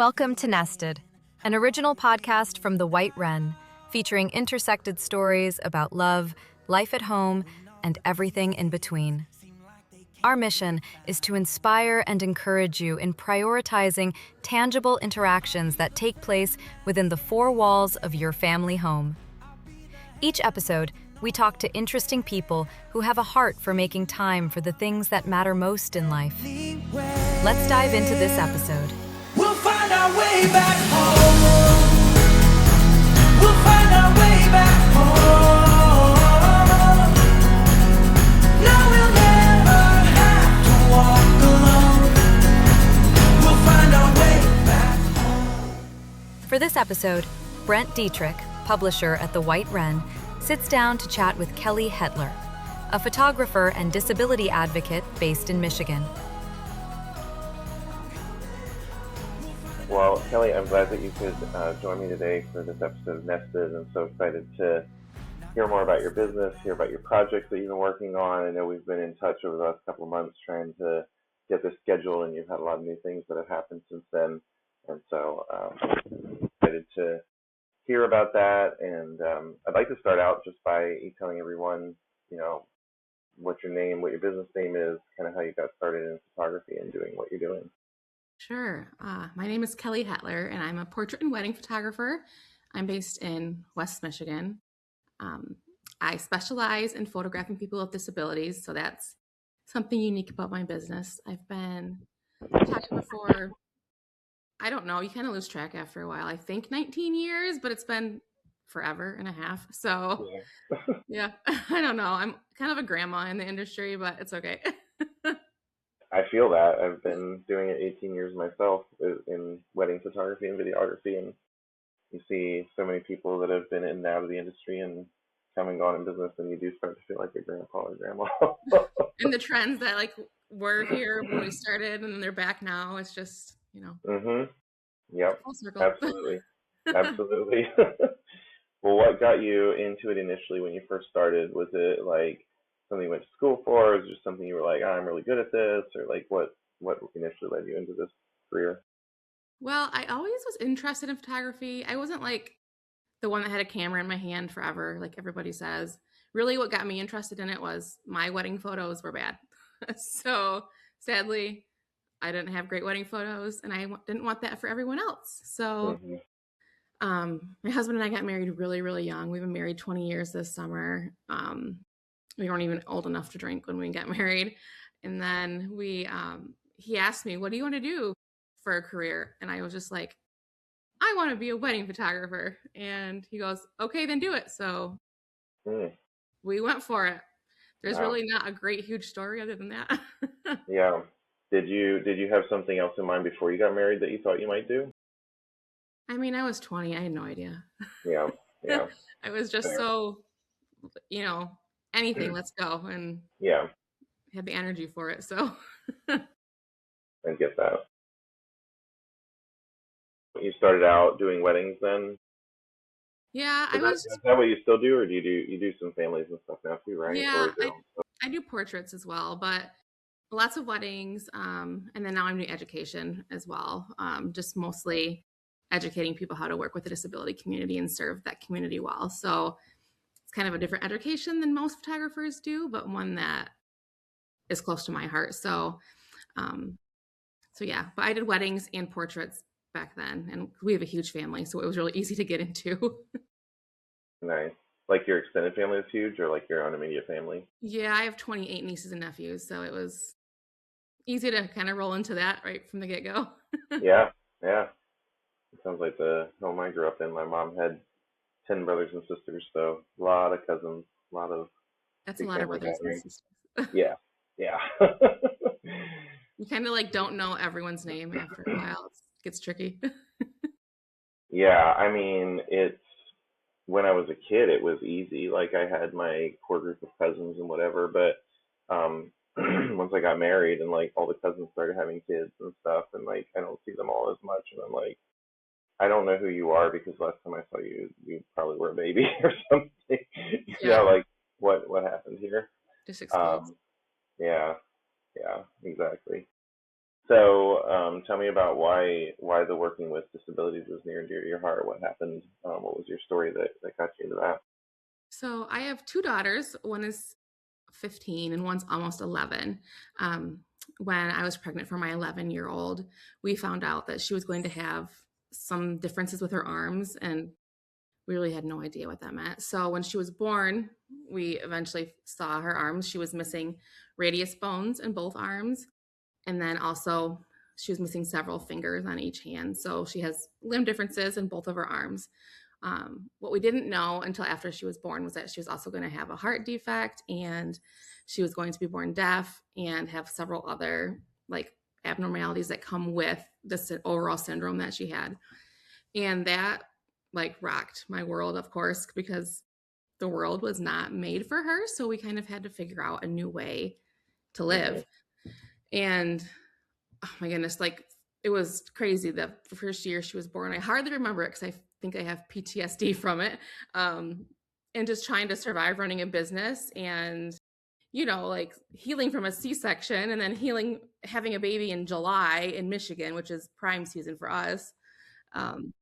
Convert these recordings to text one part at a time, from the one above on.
Welcome to Nested, an original podcast from the White Wren, featuring intersected stories about love, life at home, and everything in between. Our mission is to inspire and encourage you in prioritizing tangible interactions that take place within the four walls of your family home. Each episode, we talk to interesting people who have a heart for making time for the things that matter most in life. Let's dive into this episode. We'll find our way back home. We'll find our way back home. No, we'll never have to walk alone. We'll find our way back home. For this episode, Brent Deitrich, publisher at the White Wren, sits down to chat with Kellie Hetler, a photographer and disability advocate based in Michigan. Well, Kellie, I'm glad that you could join me today for this episode of Nested. I'm so excited to hear more about your business, hear about your projects that you've been working on. I know we've been in touch over the last couple of months trying to get this scheduled, and you've had a lot of new things that have happened since then. And so I'm excited to hear about that. And I'd like to start out just by you telling everyone, what your name, what your business name is, kind of how you got started in photography and doing what you're doing. Sure. My name is Kellie Hetler, and I'm a portrait and wedding photographer. I'm based in West Michigan. I specialize in photographing people with disabilities, so that's something unique about my business. I've been photographer for, I don't know, you kind of lose track after a while. I think 19 years, but it's been forever and a half. So yeah, I don't know. I'm kind of a grandma in the industry, but it's okay. I feel that. I've been doing it 18 years myself in wedding photography and videography, and you see so many people that have been in and out of the industry and come and gone in business, and you do start to feel like a grandpa or grandma. And the trends that were here when we started and they're back now, it's just, Mm-hmm. Yep. full circle. Absolutely. Absolutely. Well, what got you into it initially when you first started? Was it like something you went to school for? Or was it just something you were like, I'm really good at this? Or like what initially led you into this career? Well, I always was interested in photography. I wasn't like the one that had a camera in my hand forever, like everybody says. Really, what got me interested in it was my wedding photos were bad. So sadly, I didn't have great wedding photos, and I didn't want that for everyone else. So my husband and I got married really, really young. We've been married 20 years this summer. We weren't even old enough to drink when we got married. And then he asked me, what do you want to do for a career? And I was just like, I want to be a wedding photographer. And he goes, okay, then do it. So we went for it. There's really not a great, huge story other than that. Yeah. Did you have something else in mind before you got married that you thought you might do? I mean, I was 20. I had no idea. Yeah. Yeah. I was just Fair. so, anything, let's go. And Yeah. had the energy for it. So I get that. You started out doing weddings then? yeah, Is that what you still do, or do you do some families and stuff now too, right? Yeah, Or is it I do portraits as well, but lots of weddings. And then now I'm doing education as well. Just mostly educating people how to work with the disability community and serve that community well. So it's kind of a different education than most photographers do, but one that is close to my heart. So yeah, but I did weddings and portraits back then, and we have a huge family, so it was really easy to get into. nice? Like your extended family is huge, or like your own immediate family? Yeah, I have 28 nieces and nephews, so it was easy to kind of roll into that right from the get-go. Yeah. It sounds like the home I grew up in. My mom had 10 brothers and sisters, so a lot of cousins, a lot of That's a big lot of family brothers and gatherings. sisters. Yeah. You kind of don't know everyone's name after a while. It gets tricky. Yeah, I mean, when I was a kid, it was easy. Like I had my core group of cousins and whatever, but once I got married and like all the cousins started having kids and stuff, and like I don't see them all as much, and I'm like, I don't know who you are because last time I saw you, you probably were a baby or something. Yeah. Like what happened here? Just explodes. Yeah, exactly. So tell me about why the working with disabilities was near and dear to your heart. What happened? What was your story that got you into that? So I have two daughters. One is 15 and one's almost 11. When I was pregnant for my 11-year-old, we found out that she was going to have some differences with her arms, and we really had no idea what that meant. So when she was born, we eventually saw her arms. She was missing radius bones in both arms. And then also, she was missing several fingers on each hand. So she has limb differences in both of her arms. What we didn't know until after she was born was that she was also going to have a heart defect, and she was going to be born deaf and have several other like abnormalities that come with the overall syndrome that she had. And that like rocked my world, of course, because the world was not made for her. So we kind of had to figure out a new way to live. And oh my goodness, like it was crazy. The first year she was born, I hardly remember it because I think I have PTSD from it. And just trying to survive running a business and, like healing from a C-section and then having a baby in July in Michigan, which is prime season for us. And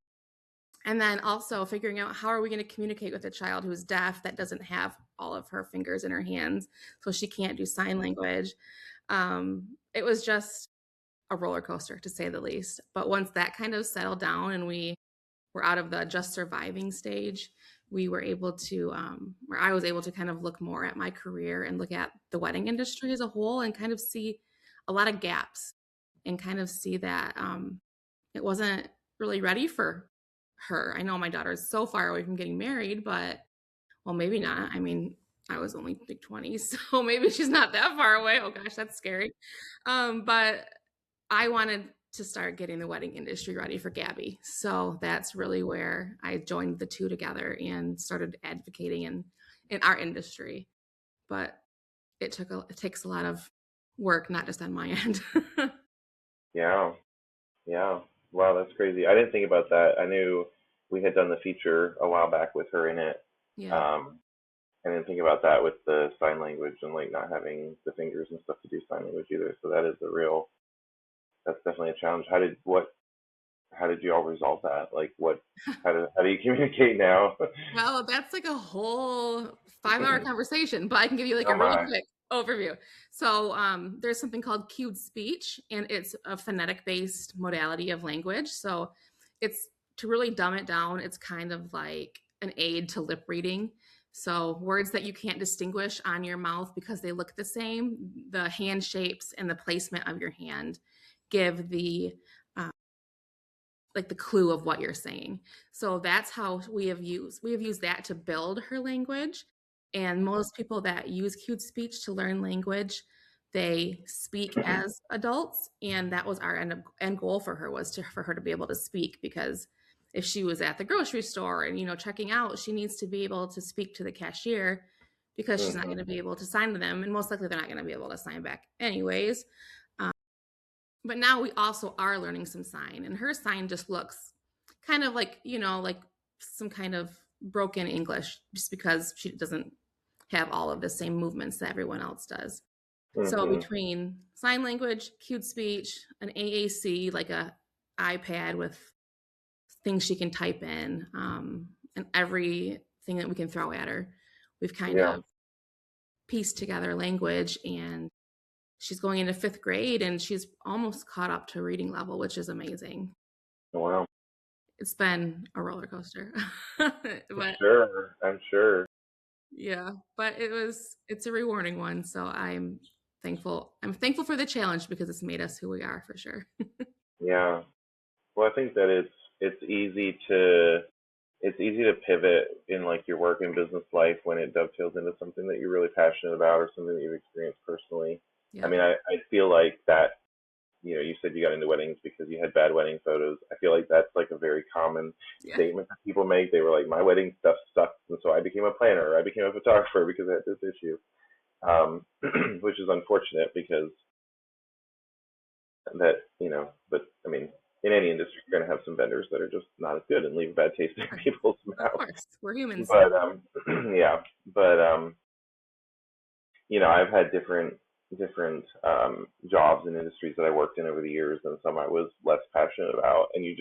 then also figuring out how are we going to communicate with a child who's deaf that doesn't have all of her fingers in her hands, so she can't do sign language. It was just a roller coaster, to say the least. But once that kind of settled down and we were out of the just surviving stage, we were able to, or I was able to kind of look more at my career and look at the wedding industry as a whole and kind of see a lot of gaps and kind of see that it wasn't really ready for her. I know my daughter is so far away from getting married, but well, maybe not. I mean, I was only like 20, so maybe she's not that far away. Oh gosh, that's scary. But I wanted to start getting the wedding industry ready for Gabby. So that's really where I joined the two together and started advocating in our industry. But it takes a lot of work, not just on my end. Yeah, yeah. Wow, that's crazy. I didn't think about that. I knew we had done the feature a while back with her in it. Yeah. I didn't think about that with the sign language and like not having the fingers and stuff to do sign language either. So that's definitely a challenge. How did you all resolve that? Like how do you communicate now? Well, that's like a whole 5-hour conversation, but I can give you like Oh a really my. quick overview. So there's something called cued speech, and it's a phonetic-based modality of language. So it's to really dumb it down, it's kind of like an aid to lip reading. So words that you can't distinguish on your mouth because they look the same, the hand shapes and the placement of your hand give the like the clue of what you're saying. So that's how we have used that to build her language. And most people that use cued speech to learn language, they speak as adults, and that was our end goal for her, was for her to be able to speak, because if she was at the grocery store and checking out, she needs to be able to speak to the cashier, because she's not going to be able to sign to them, and most likely they're not going to be able to sign back anyways. But now we also are learning some sign, and her sign just looks kind of like, like some kind of broken English, just because she doesn't have all of the same movements that everyone else does. So between sign language, cued speech, an AAC, like a iPad with things she can type in, and everything that we can throw at her, we've kind of pieced together language. And she's going into 5th grade and she's almost caught up to reading level, which is amazing. Wow. It's been a roller coaster. I'm sure. Yeah, but it's a rewarding one. So I'm thankful. I'm thankful for the challenge, because it's made us who we are, for sure. Yeah. Well, I think that it's easy to pivot in like your work and business life when it dovetails into something that you're really passionate about or something that you've experienced personally. Yeah. I mean, I feel like that, you said you got into weddings because you had bad wedding photos. I feel like that's like a very common statement that people make. They were like, my wedding stuff sucks, and so I became a planner, or I became a photographer because I had this issue, which is unfortunate, because that, but I mean, in any industry, you're going to have some vendors that are just not as good and leave a bad taste in people's mouths. Of course, we're humans. But I've had different different jobs and industries that I worked in over the years, and some I was less passionate about. And you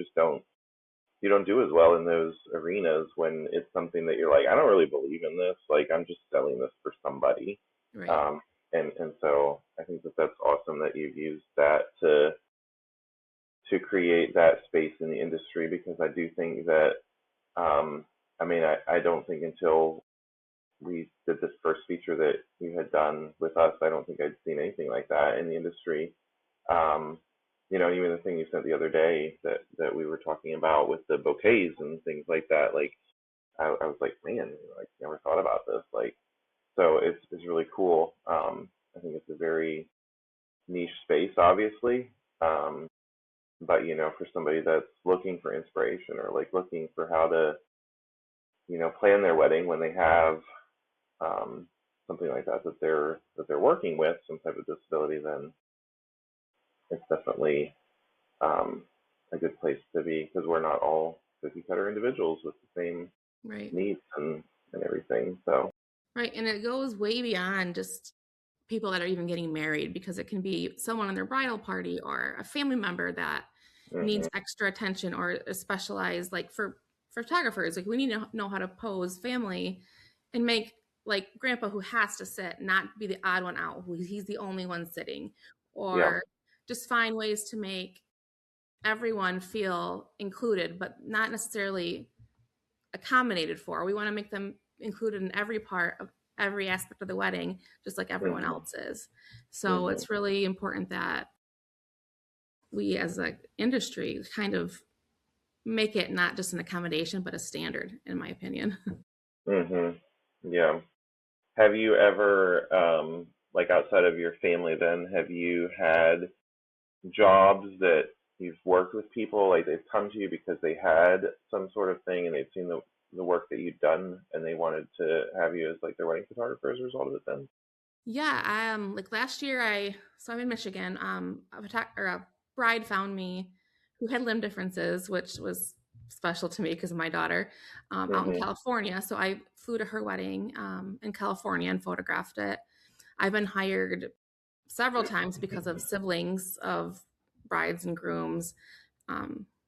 don't do as well in those arenas when it's something that you're like, I don't really believe in this. Like, I'm just selling this for somebody. Right. And so I think that that's awesome that you've used that to create that space in the industry, because I do think that, I mean, I don't think until we did this first feature that you had done with us, I don't think I'd seen anything like that in the industry. You know, even the thing you sent the other day that we were talking about with the bouquets and things like that, like I was like, man, I never thought about this. Like, so it's really cool. I think it's a very niche space, obviously. But you know, for somebody that's looking for inspiration or like looking for how to, you know, plan their wedding when they have something like that they're working with some type of disability, then it's definitely a good place to be, because we're not all cookie cutter individuals with the same Right. needs and everything. So Right. And it goes way beyond just people that are even getting married, because it can be someone on their bridal party or a family member that needs extra attention, or a specialized, like for photographers, like we need to know how to pose family and make like grandpa who has to sit not be the odd one out, who he's the only one sitting, yeah, or just find ways to make everyone feel included, but not necessarily accommodated for. We want to make them included in every part of every aspect of the wedding, just like everyone else is. So it's really important that we as an industry kind of make it not just an accommodation, but a standard, in my opinion. Yeah. Have you ever, like outside of your family, then have you had jobs that you've worked with people, like they've come to you because they had some sort of thing and they've seen the work that you've done and they wanted to have you as like their wedding photographer as a result of it then? Yeah, like last year, so I'm in Michigan. A bride found me who had limb differences, which was special to me because of my daughter, out in California. So I flew to her wedding in California and photographed it. I've been hired several times because of siblings of brides and grooms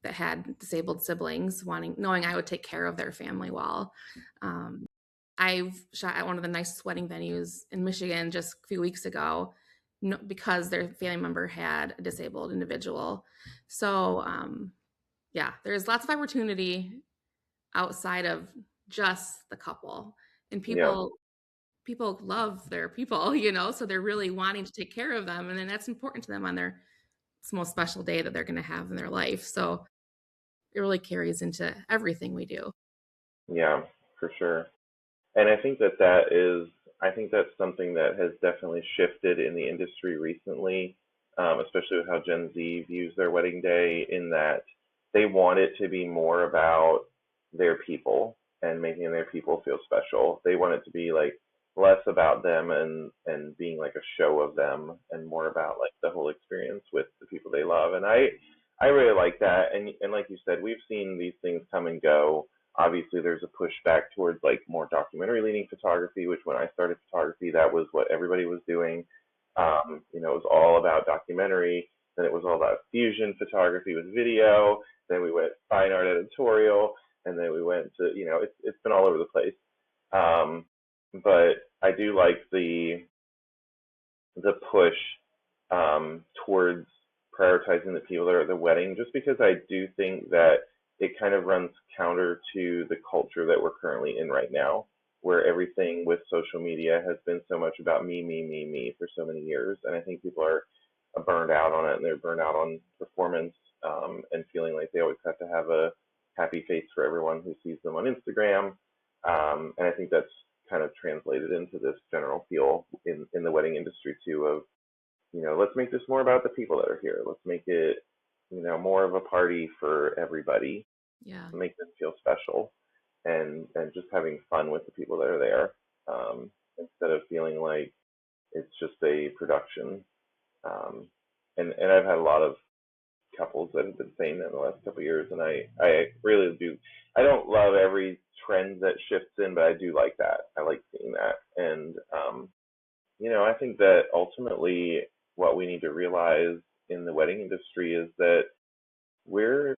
that had disabled siblings, knowing I would take care of their family well. I've shot at one of the nicest wedding venues in Michigan just a few weeks ago, because their family member had a disabled individual. So yeah, there's lots of opportunity outside of just the couple, and Yeah. people love their people, you know, so they're really wanting to take care of them, and then that's important to them on their most special day that they're going to have in their life. So it really carries into everything we do. Yeah, for sure. And I think that's something that has definitely shifted in the industry recently, especially with how Gen Z views their wedding day, in that they want it to be more about their people and making their people feel special. They want it to be like less about them and being like a show of them, and more about like the whole experience with the people they love. And I really like that. And like you said, we've seen these things come and go. Obviously there's a pushback towards like more documentary leaning photography, which when I started photography, that was what everybody was doing. You know, it was all about documentary, then it was all about fusion photography with video, then we went fine art editorial, and then we went to, you know, it's been all over the place. But I do like the push towards prioritizing the people that are at the wedding, just because I do think that it kind of runs counter to the culture that we're currently in right now, where everything with social media has been so much about me for so many years. And I think people are burned out on it, and they're burned out on performance, and feeling like they always have to have a happy face for everyone who sees them on Instagram. And I think that's kind of translated into this general feel in the wedding industry too, of, you know, let's make this more about the people that are here. Let's make it, you know, more of a party for everybody. Yeah. Make them feel special, and just having fun with the people that are there, instead of feeling like it's just a production. And I've had a lot of couples that have been saying that in the last couple of years, and I really do. I don't love every trend that shifts in, but I do like that. I like seeing that, and I think that ultimately what we need to realize in the wedding industry is that we're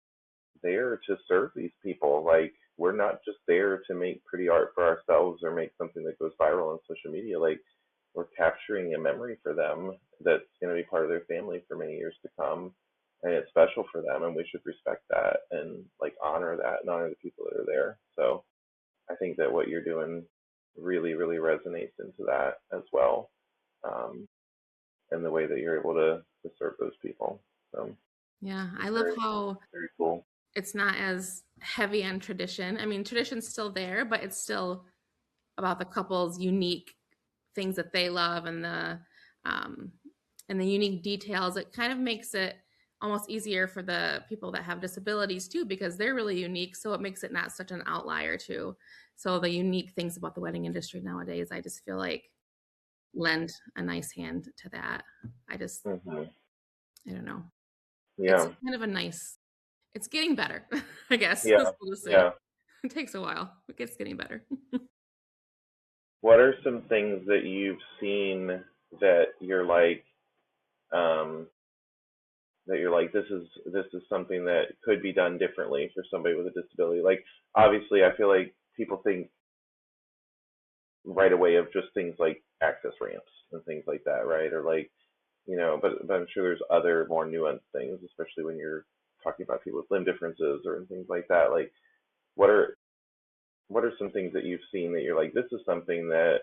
there to serve these people. Like, we're not just there to make pretty art for ourselves or make something that goes viral on social media. Like, we're capturing a memory for them that's going to be part of their family for many years to come. And it's special for them, and we should respect that and like honor that and honor the people that are there. So I think that what you're doing really, really resonates into that as well, um, and the way that you're able to serve those people. So Yeah, it's I love very, how very cool. it's not as heavy on tradition. I mean, tradition's still there, but it's still about the couple's unique things that they love um, and the unique details. It kind of makes it almost easier for the people that have disabilities too, because they're really unique. So it makes it not such an outlier too. So the unique things about the wedding industry nowadays, I just feel like lend a nice hand to that. I just, Hmm. I don't know. It's Yeah, kind of a nice, it's getting better, I guess. yeah, That's what to say. yeah. It takes a while. It's getting better. What are some things that you've seen that you're like, um, this is something that could be done differently for somebody with a disability? Like, obviously, I feel like people think right away of just things like access ramps and things like that, right? Or like, but I'm sure there's other more nuanced things, especially when you're talking about people with limb differences or and things like that. Like, what are what are some things that you've seen that you're like, this is something that,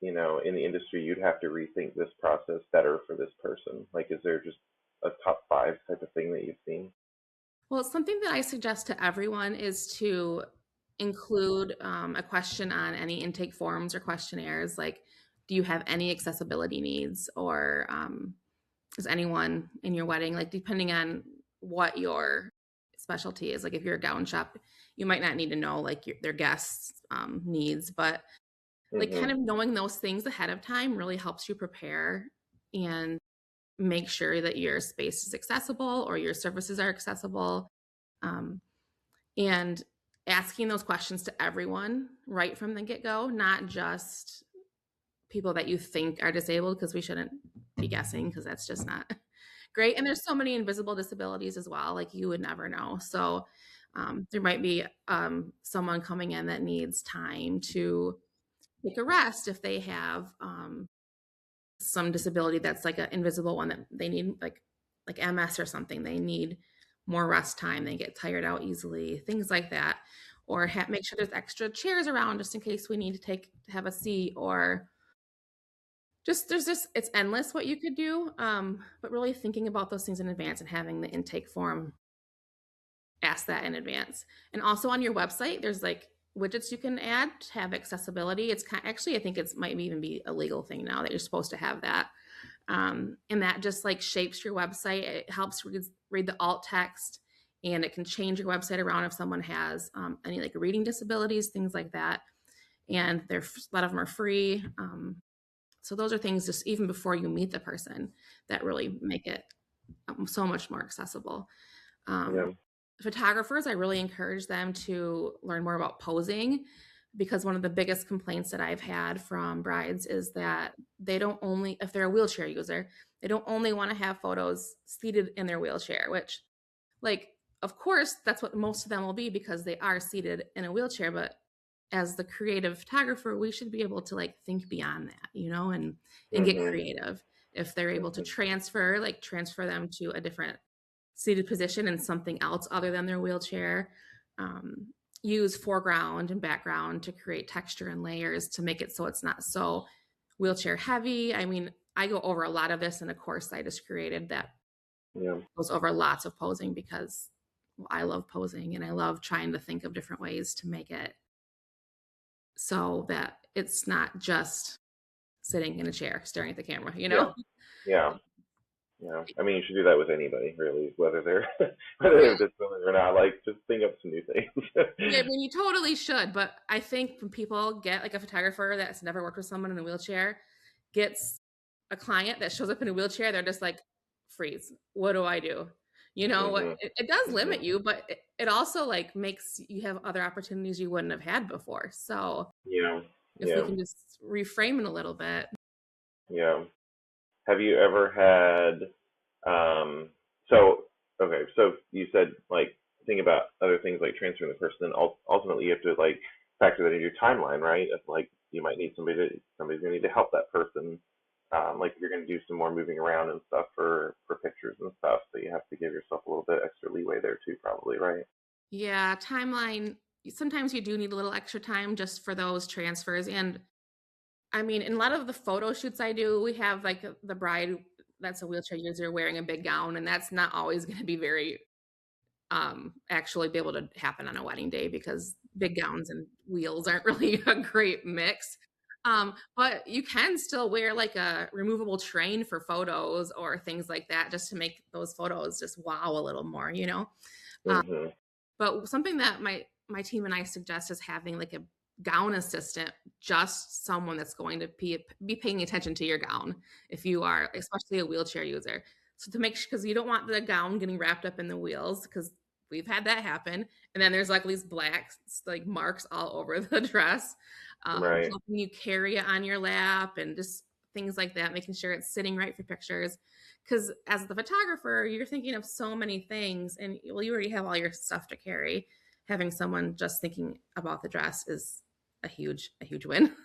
in the industry you'd have to rethink this process better for this person? Like, is there just a top five type of thing that you've seen? Well, something that I suggest to everyone is to include a question on any intake forms or questionnaires, like, do you have any accessibility needs, or is anyone in your wedding, like, depending on what your specialty is. Like, if you're a gown shop, you might not need to know like their guests' needs, but like kind Mhm. of knowing those things ahead of time really helps you prepare and make sure that your space is accessible or your services are accessible. Um, and asking those questions to everyone right from the get go, not just people that you think are disabled, because we shouldn't be guessing, because that's just not great. And there's so many invisible disabilities as well, like you would never know. So there might be someone coming in that needs time to take a rest if they have some disability that's like an invisible one that they need, like MS or something. They need more rest time. They get tired out easily, things like that. Or make sure there's extra chairs around just in case we need to have a seat, or just there's just it's endless what you could do. But really thinking about those things in advance and having the intake form ask that in advance. And also on your website, there's like widgets you can add to have accessibility. It's actually, I think it's might even be a legal thing now that you're supposed to have that. And that just like shapes your website. It helps read the alt text, and it can change your website around if someone has any like reading disabilities, things like that. And a lot of them are free. So those are things just even before you meet the person that really make it so much more accessible. Um, Yeah. Photographers, I really encourage them to learn more about posing, because one of the biggest complaints that I've had from brides is that they don't only, if they're a wheelchair user, they don't only want to have photos seated in their wheelchair, which, like, of course, that's what most of them will be because they are seated in a wheelchair. But as the creative photographer, we should be able to like think beyond that, and get Mhm. creative. If they're able to Mhm. transfer them to a different seated position and something else other than their wheelchair. Um, Use foreground and background to create texture and layers to make it so it's not so wheelchair heavy. I mean, I go over a lot of this in a course I just created that Yeah. goes over lots of posing, because I love posing and I love trying to think of different ways to make it so that it's not just sitting in a chair staring at the camera, you Yeah. know? Yeah. Yeah. I mean, you should do that with anybody, really, whether they're whether Yeah. they're disability or not. Like, just think up some new things. Yeah, I mean, you totally should. But I think when people get like a photographer that's never worked with someone in a wheelchair, gets a client that shows up in a wheelchair, they're just like, freeze. What do I do? Mhm. It does limit Mhm. you, but it also like makes you have other opportunities you wouldn't have had before. So Yeah. if we Yeah. can just reframe it a little bit. Yeah. Have you ever had so okay, so you said like think about other things like transferring the person, and ultimately you have to like factor that into your timeline, right? If like you might need somebody's gonna need to help that person. Like you're gonna do some more moving around and stuff for pictures and stuff, so you have to give yourself a little bit extra leeway there too, probably, right? Yeah, timeline. Sometimes you do need a little extra time just for those transfers. And I mean, in a lot of the photo shoots I do, we have like the bride that's a wheelchair user wearing a big gown, and that's not always going to be very actually be able to happen on a wedding day because big gowns and wheels aren't really a great mix. But you can still wear like a removable train for photos or things like that just to make those photos just wow a little more, you know? Mhm. But something that my team and I suggest is having like a gown assistant, just someone that's going to be paying attention to your gown if you are especially a wheelchair user. So to make sure, because you don't want the gown getting wrapped up in the wheels, because we've had that happen. And then there's like these black like marks all over the dress. Right. Helping you carry it on your lap and just things like that, making sure it's sitting right for pictures. Because as the photographer, you're thinking of so many things, and well, you already have all your stuff to carry. Having someone just thinking about the dress is a huge win.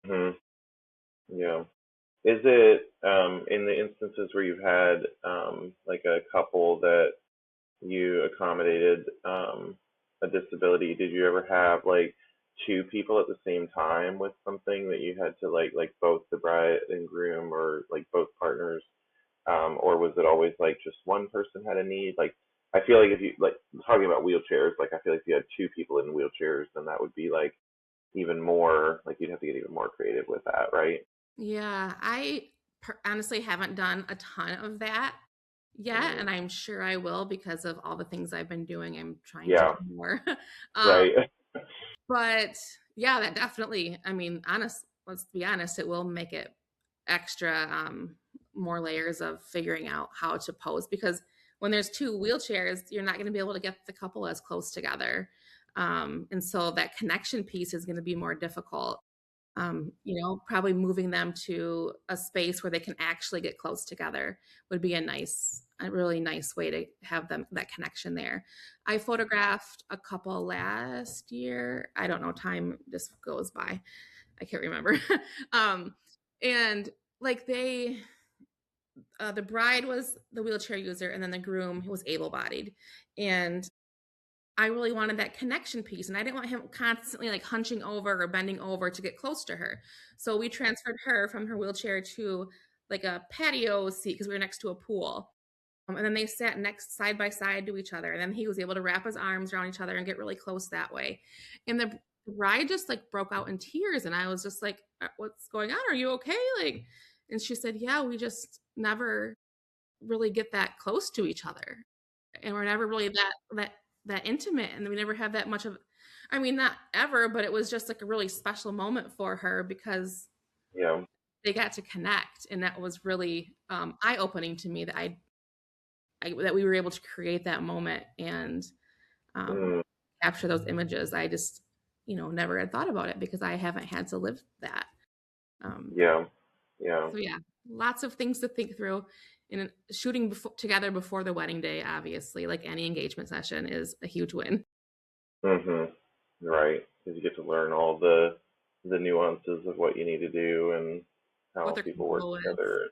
Mhm. Yeah. Is it in the instances where you've had like a couple that you accommodated a disability, did you ever have like two people at the same time with something that you had to like both the bride and groom or like both partners, or was it always like just one person had a need? Like I feel like if you like talking about wheelchairs, like I feel like if you had two people in wheelchairs, then that would be like even more like you'd have to get even more creative with that, right? Yeah, honestly haven't done a ton of that yet, Hmm. and I'm sure I will because of all the things I've been doing. I'm trying to do Yeah, more. um, right. but yeah, that definitely. I mean, let's be honest, it will make it extra more layers of figuring out how to pose because when there's two wheelchairs, you're not going to be able to get the couple as close together. And so that connection piece is going to be more difficult. Probably moving them to a space where they can actually get close together would be a really nice way to have them that connection there. I photographed a couple last year. I don't know, time just goes by. I can't remember. um, and like the bride was the wheelchair user, and then the groom was able-bodied, and I really wanted that connection piece, and I didn't want him constantly like hunching over or bending over to get close to her. So we transferred her from her wheelchair to like a patio seat because we were next to a pool. And then they sat next side by side to each other. And then he was able to wrap his arms around each other and get really close that way. And the bride just like broke out in tears. And I was just like, what's going on? Are you okay? Like, and she said, yeah, we just never really get that close to each other. And we're never really that intimate. And we never have that much of, I mean, not ever, but it was just like a really special moment for her because Yeah. they got to connect. And that was really eye opening to me that that we were able to create that moment and um, Mm, capture those images. I just, never had thought about it because I haven't had to live that. Um, yeah. Yeah. so yeah, lots of things to think through. And shooting together before the wedding day, obviously, like any engagement session, is a huge win. Mhm. Right. Because you get to learn all the nuances of what you need to do and What how they're people work comfortable with. together.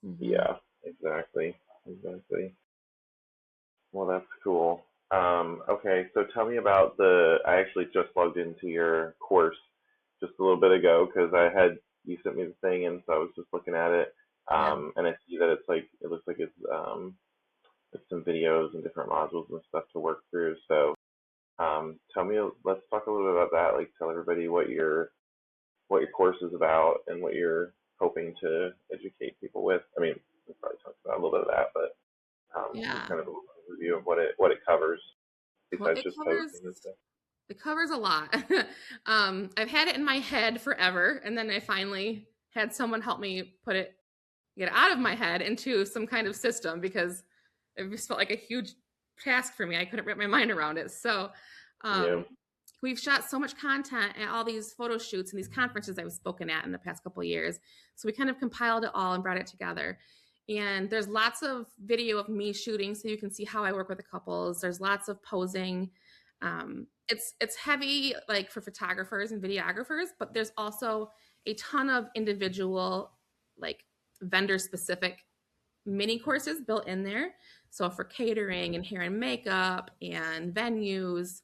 Hmm. Yeah, exactly. Exactly. Well, that's cool. Okay, so tell me about I actually just logged into your course just a little bit ago because you sent me the thing and so I was just looking at it. Yeah. And I see that it looks like it's some videos and different modules and stuff to work through. So let's talk a little bit about that. Like, tell everybody what your course is about and what you're hoping to educate people with. I mean, we probably talked about a little bit of that, but just Yeah. kind of a review of what it covers Well, besides just posting and stuff. it covers a lot. I've had it in my head forever, and then I finally had someone help me get it out of my head into some kind of system because it just felt like a huge task for me. I couldn't wrap my mind around it. So, Yeah. um, we've shot so much content at all these photo shoots and these conferences I've spoken at in the past couple of years. So we kind of compiled it all and brought it together. And there's lots of video of me shooting, so you can see how I work with the couples. There's lots of posing. It's heavy, like for photographers and videographers, but there's also a ton of individual, like vendor specific mini courses built in there. So for catering and hair and makeup and venues,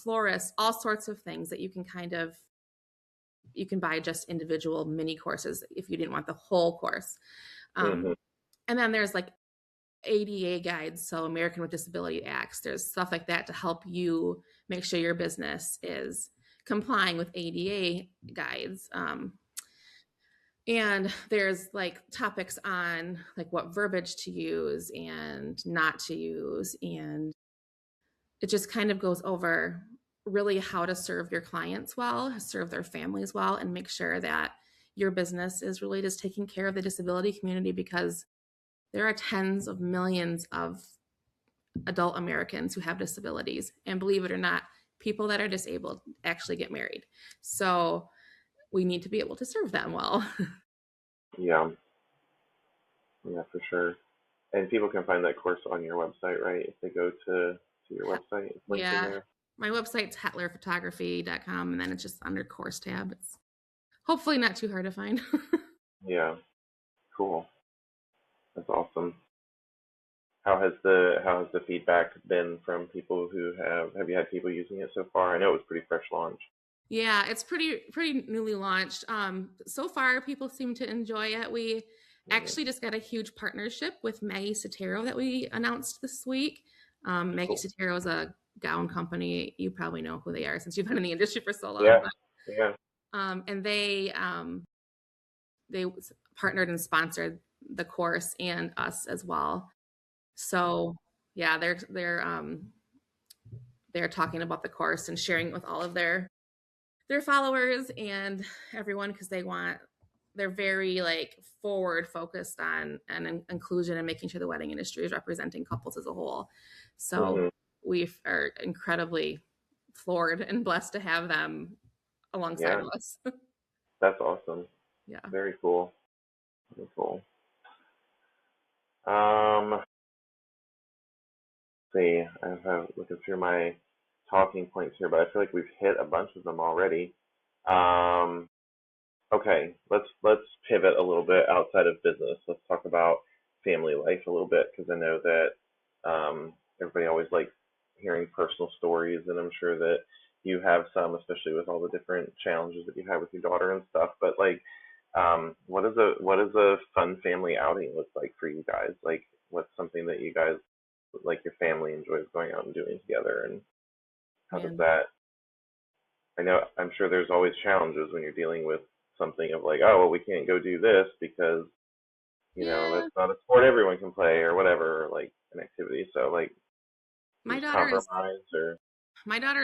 florists, all sorts of things that you can buy just individual mini courses if you didn't want the whole course. And then there's like ADA guides, so American with Disability Acts. There's stuff like that to help you make sure your business is complying with ADA guides. And there's like topics on like what verbiage to use and not to use. And it just kind of goes over really how to serve your clients well, serve their families well, and make sure that your business is really just taking care of the disability community, because there are tens of millions of adult Americans who have disabilities. And believe it or not, people that are disabled actually get married. So we need to be able to serve them well. Yeah, for sure. And people can find that course on your website, right? If they go to your website, it's linked in there. My website's hetlerphotography.com, and then it's just under course tab. It's hopefully not too hard to find. Yeah, cool. That's awesome. How has the feedback been from people who have you had people using it so far? I know it was pretty fresh launch. Yeah, it's pretty newly launched. So far, people seem to enjoy it. We actually just got a huge partnership with Maggie Sotero that we announced this week. Maggie Sotero is a gown company. You probably know who they are since you've been in the industry for so long. Yeah. And they partnered and sponsored the course and us as well. So yeah, they're talking about the course and sharing it with all of their followers and everyone, because they're very like forward focused on inclusion and making sure the wedding industry is representing couples as a whole. So we are incredibly floored and blessed to have them alongside of us. That's awesome. Yeah. Very cool. Very cool. See, I'm looking through my talking points here, but I feel like we've hit a bunch of them already. Okay, let's pivot a little bit outside of business. Let's talk about family life a little bit, because I know that everybody always likes hearing personal stories, and I'm sure that you have some, especially with all the different challenges that you have with your daughter and stuff. But like, what does a fun family outing look like for you guys? Like, what's something that you guys, like your family, enjoys going out and doing together, and how does that? I'm sure there's always challenges when you're dealing with something of like, oh, well, we can't go do this because, that's not a sport everyone can play or whatever, or like an activity. So like, my daughter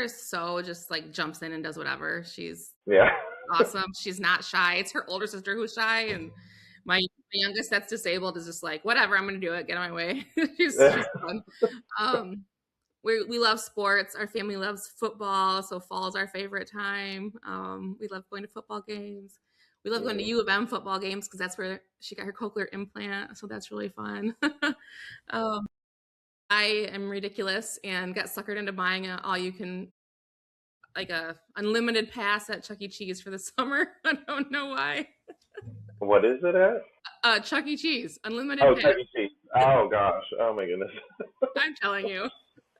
is so just like jumps in and does whatever. She's awesome. She's not shy. It's her older sister who's shy, and my youngest that's disabled is just like, whatever, I'm going to do it. Get on my way. she's fun. We love sports. Our family loves football, so fall is our favorite time. We love going to football games. We love going to U of M football games, because that's where she got her cochlear implant, so that's really fun. I am ridiculous and got suckered into buying a unlimited pass at Chuck E. Cheese for the summer. I don't know why. What is it at? Chuck E. Cheese, unlimited pass. Chuck E. Cheese. Oh gosh. Oh my goodness. I'm telling you.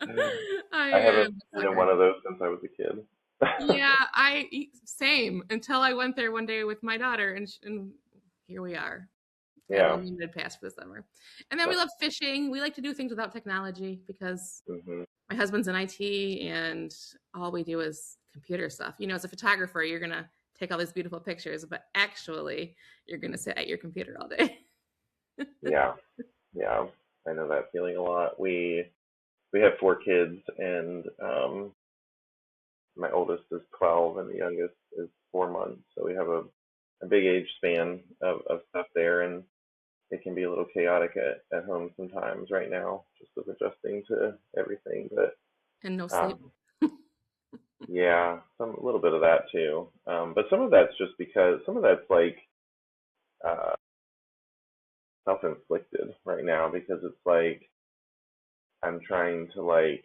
I haven't been in one of those since I was a kid. Yeah, same, until I went there one day with my daughter, and here we are. Yeah, unlimited pass for the summer. And then we love fishing. We like to do things without technology, because my husband's in IT, and all we do is computer stuff. As a photographer, you're gonna take all these beautiful pictures, but actually, you're gonna sit at your computer all day. Yeah, I know that feeling a lot. We have 4 kids, and my oldest is 12 and the youngest is 4 months. So we have a big age span of stuff there, and it can be a little chaotic at home sometimes right now, just with adjusting to everything. But and no sleep. Yeah, a little bit of that too. But some of that's just because some of that's like uh, self-inflicted right now because it's like I'm trying to like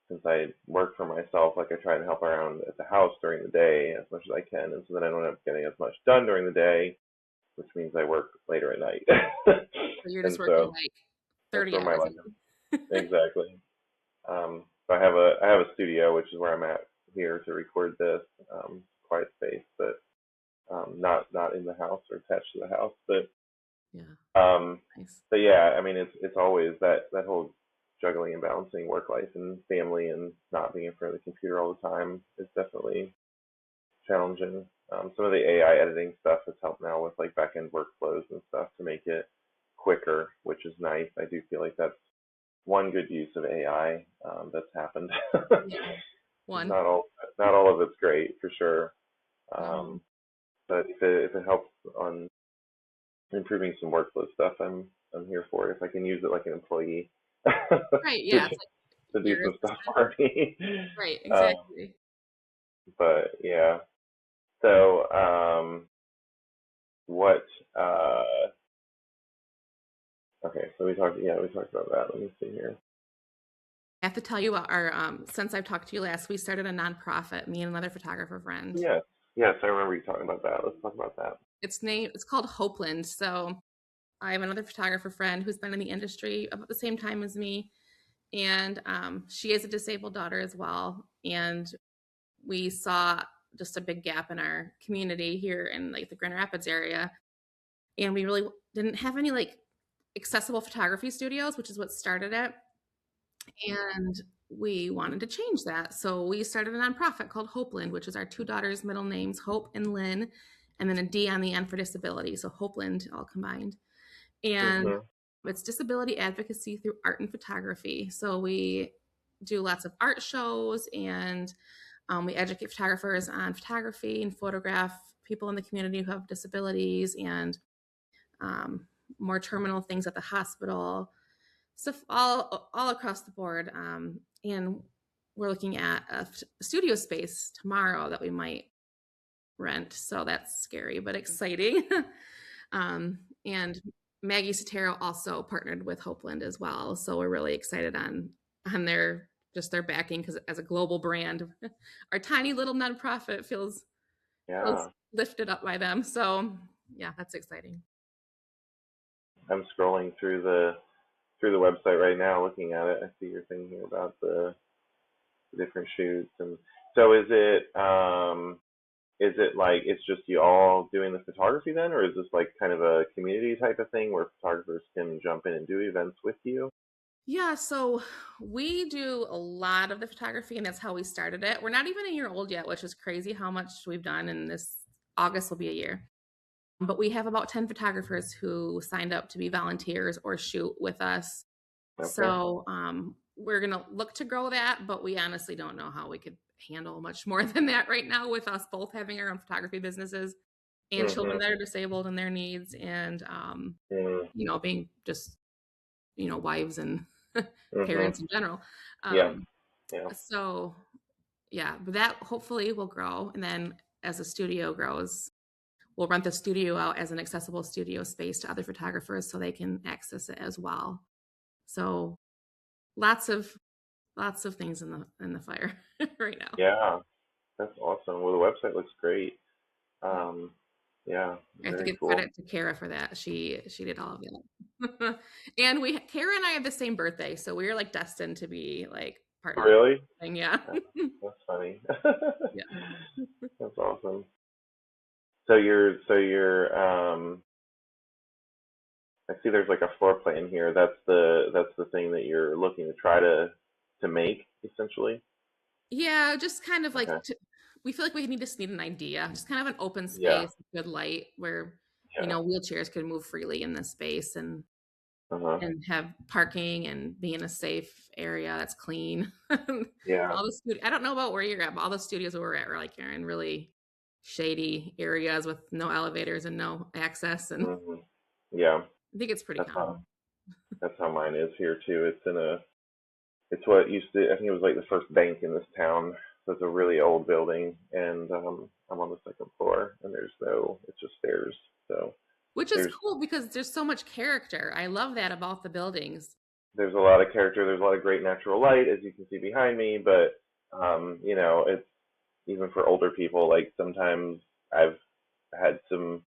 since I work for myself, like I try to help around at the house during the day as much as I can, and so then I don't end up getting as much done during the day, which means I work later at night. So you're just And working so like that's 30 where my hours life a week. exactly. So I have a studio, which is where I'm at here to record this quiet space, but not in the house or attached to the house. Yeah, Um, nice. but yeah, I mean it's always that whole juggling and balancing work life and family and not being in front of the computer all the time is definitely challenging. Some of the AI editing stuff has helped now with like back end workflows and stuff to make it quicker, which is nice. I do feel like that's one good use of AI that's happened. Yeah, one. not all not all of it's great for sure, No. but if it helps on improving some workflow stuff, I'm here for it. If I can use it like an employee Right, to yeah, it's like to do your some stuff assistant. for me. Right, Um, exactly. but yeah, so what? Uh, okay, so we talked about that. Let me see here. I have to tell you about our since I've talked to you last, we started a nonprofit, me and another photographer friend. Yes, yes, I remember you talking about that. Let's talk about that. It's called Hopeland. So I have another photographer friend who's been in the industry about the same time as me, and she has a disabled daughter as well. And we saw just a big gap in our community here in like the Grand Rapids area, and we really didn't have any like accessible photography studios, which is what started it. And we wanted to change that. So we started a nonprofit called Hopeland, which is our two daughters' middle names, Hope and Lynn, and then a D on the end for disability. So Hopeland all combined. And Mhm. it's disability advocacy through art and photography. So we do lots of art shows and we educate photographers on photography and photograph people in the community who have disabilities and um, more terminal things at the hospital, stuff all across the board. And we're looking at a studio space tomorrow that we might rent. So that's scary but exciting. And Maggie Sotero also partnered with Hopeland as well. So we're really excited on their backing because as a global brand, our tiny little nonprofit feels Yeah, lifted up by them. So yeah, that's exciting. I'm scrolling through the website right now, looking at it. I see your thing here about the different shoots, and so is it like it's just you all doing the photography then, or is this like kind of a community type of thing where photographers can jump in and do events with you? Yeah, so we do a lot of the photography, and that's how we started it. We're not even a year old yet, which is crazy how much we've done. And this August will be a year. But we have about 10 photographers who signed up to be volunteers or shoot with us. Okay. So we're going to look to grow that, but we honestly don't know how we could handle much more than that right now with us both having our own photography businesses and children Mhm. that are disabled and their needs and, Mhm. being just, wives and Mhm. parents in general. Yeah. Um, Yeah. so yeah, but that hopefully will grow. And then as the studio grows, we'll rent the studio out as an accessible studio space to other photographers so they can access it as well. So lots of things in the fire right now. Yeah. That's awesome. Well, the website looks great. Yeah. Um, yeah, I have to very give cool. credit to Kara for that. She did all of that. And Kara and I have the same birthday, so we are like destined to be like partners. Really? Yeah. That's funny. Yeah. That's awesome. So you're I see there's like a floor plan here. That's the thing that you're looking to try to make essentially. Yeah, just kind of like Okay. we feel like we just need an idea, just kind of an open Yeah. space, good light where Yeah. wheelchairs could move freely in this space and Uh-huh. have parking and be in a safe area that's clean. Yeah. All the I don't know about where you're at, but all the studios where we're at are like you're in really shady areas with no elevators and no access, and Hmm. Yeah. I think it's pretty That's how common. that's how mine is here too. It's what used to I think it was like the first bank in this town. So it's a really old building, and I'm on the second floor, and it's just stairs. So Which is there's cool because there's so much character. I love that about the buildings. there's a lot of character. There's a lot of great natural light, as you can see behind me. But it's even for older people. Like sometimes I've had some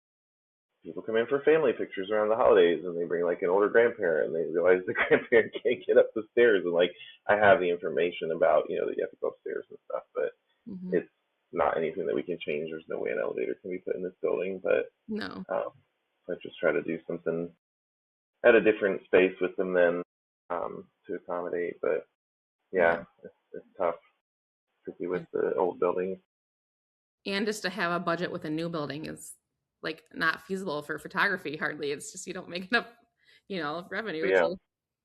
people come in for family pictures around the holidays, and they bring like an older grandparent, and they realize the grandparent can't get up the stairs, and like I have the information about that you have to go upstairs and stuff, but Hmm. it's not anything that we can change. There's no way an elevator can be put in this building, but No. I just try to do something at a different space with them then to accommodate. But yeah, it's tough, particularly Yeah. with the old buildings. And just to have a budget with a new building is like not feasible for photography hardly. It's just you don't make enough, revenue Yeah,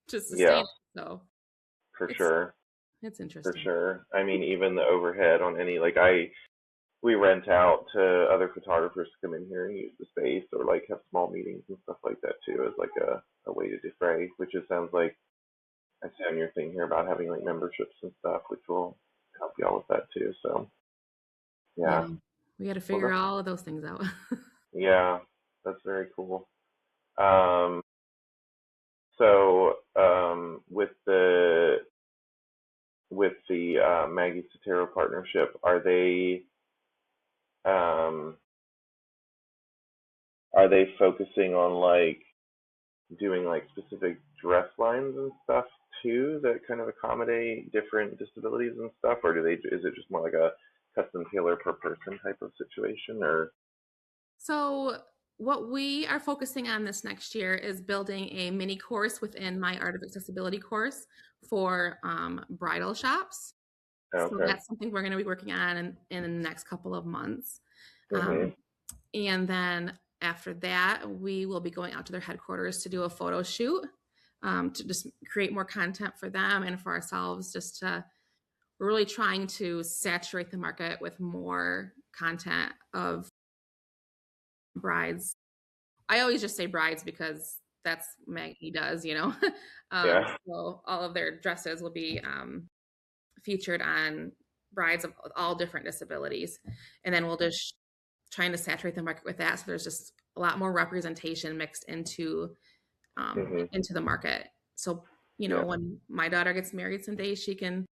to sustain yeah, it. So for it's sure, it's for interesting. sure. I mean, even the overhead on any we rent out to other photographers to come in here and use the space, or like have small meetings and stuff like that too, as like a way to defray, which it sounds like I see on your thing here about having like memberships and stuff, which will help you all with that too. So Yeah. yeah, We got to well, figure all of those things out. yeah, that's very cool. Um, so with the Maggie Sotero partnership, um, are they focusing on like doing like specific dress lines and stuff too that kind of accommodate different disabilities and stuff, or is it just more like a custom tailor per person type of situation, or So, what we are focusing on this next year is building a mini course within my Art of Accessibility course for bridal shops. So okay. that's something we're going to be working on in the next couple of months. Mhm. Um, and then after that, we will be going out to their headquarters to do a photo shoot to just create more content for them and for ourselves. We're really trying to saturate the market with more content of brides. I always just say brides because that's Maggie does. Yeah. So all of their dresses will be featured on brides of all different disabilities. And then we'll just trying to saturate the market with that. So there's just a lot more representation mixed Mhm. into the market. So, Yeah. when my daughter gets married someday, she can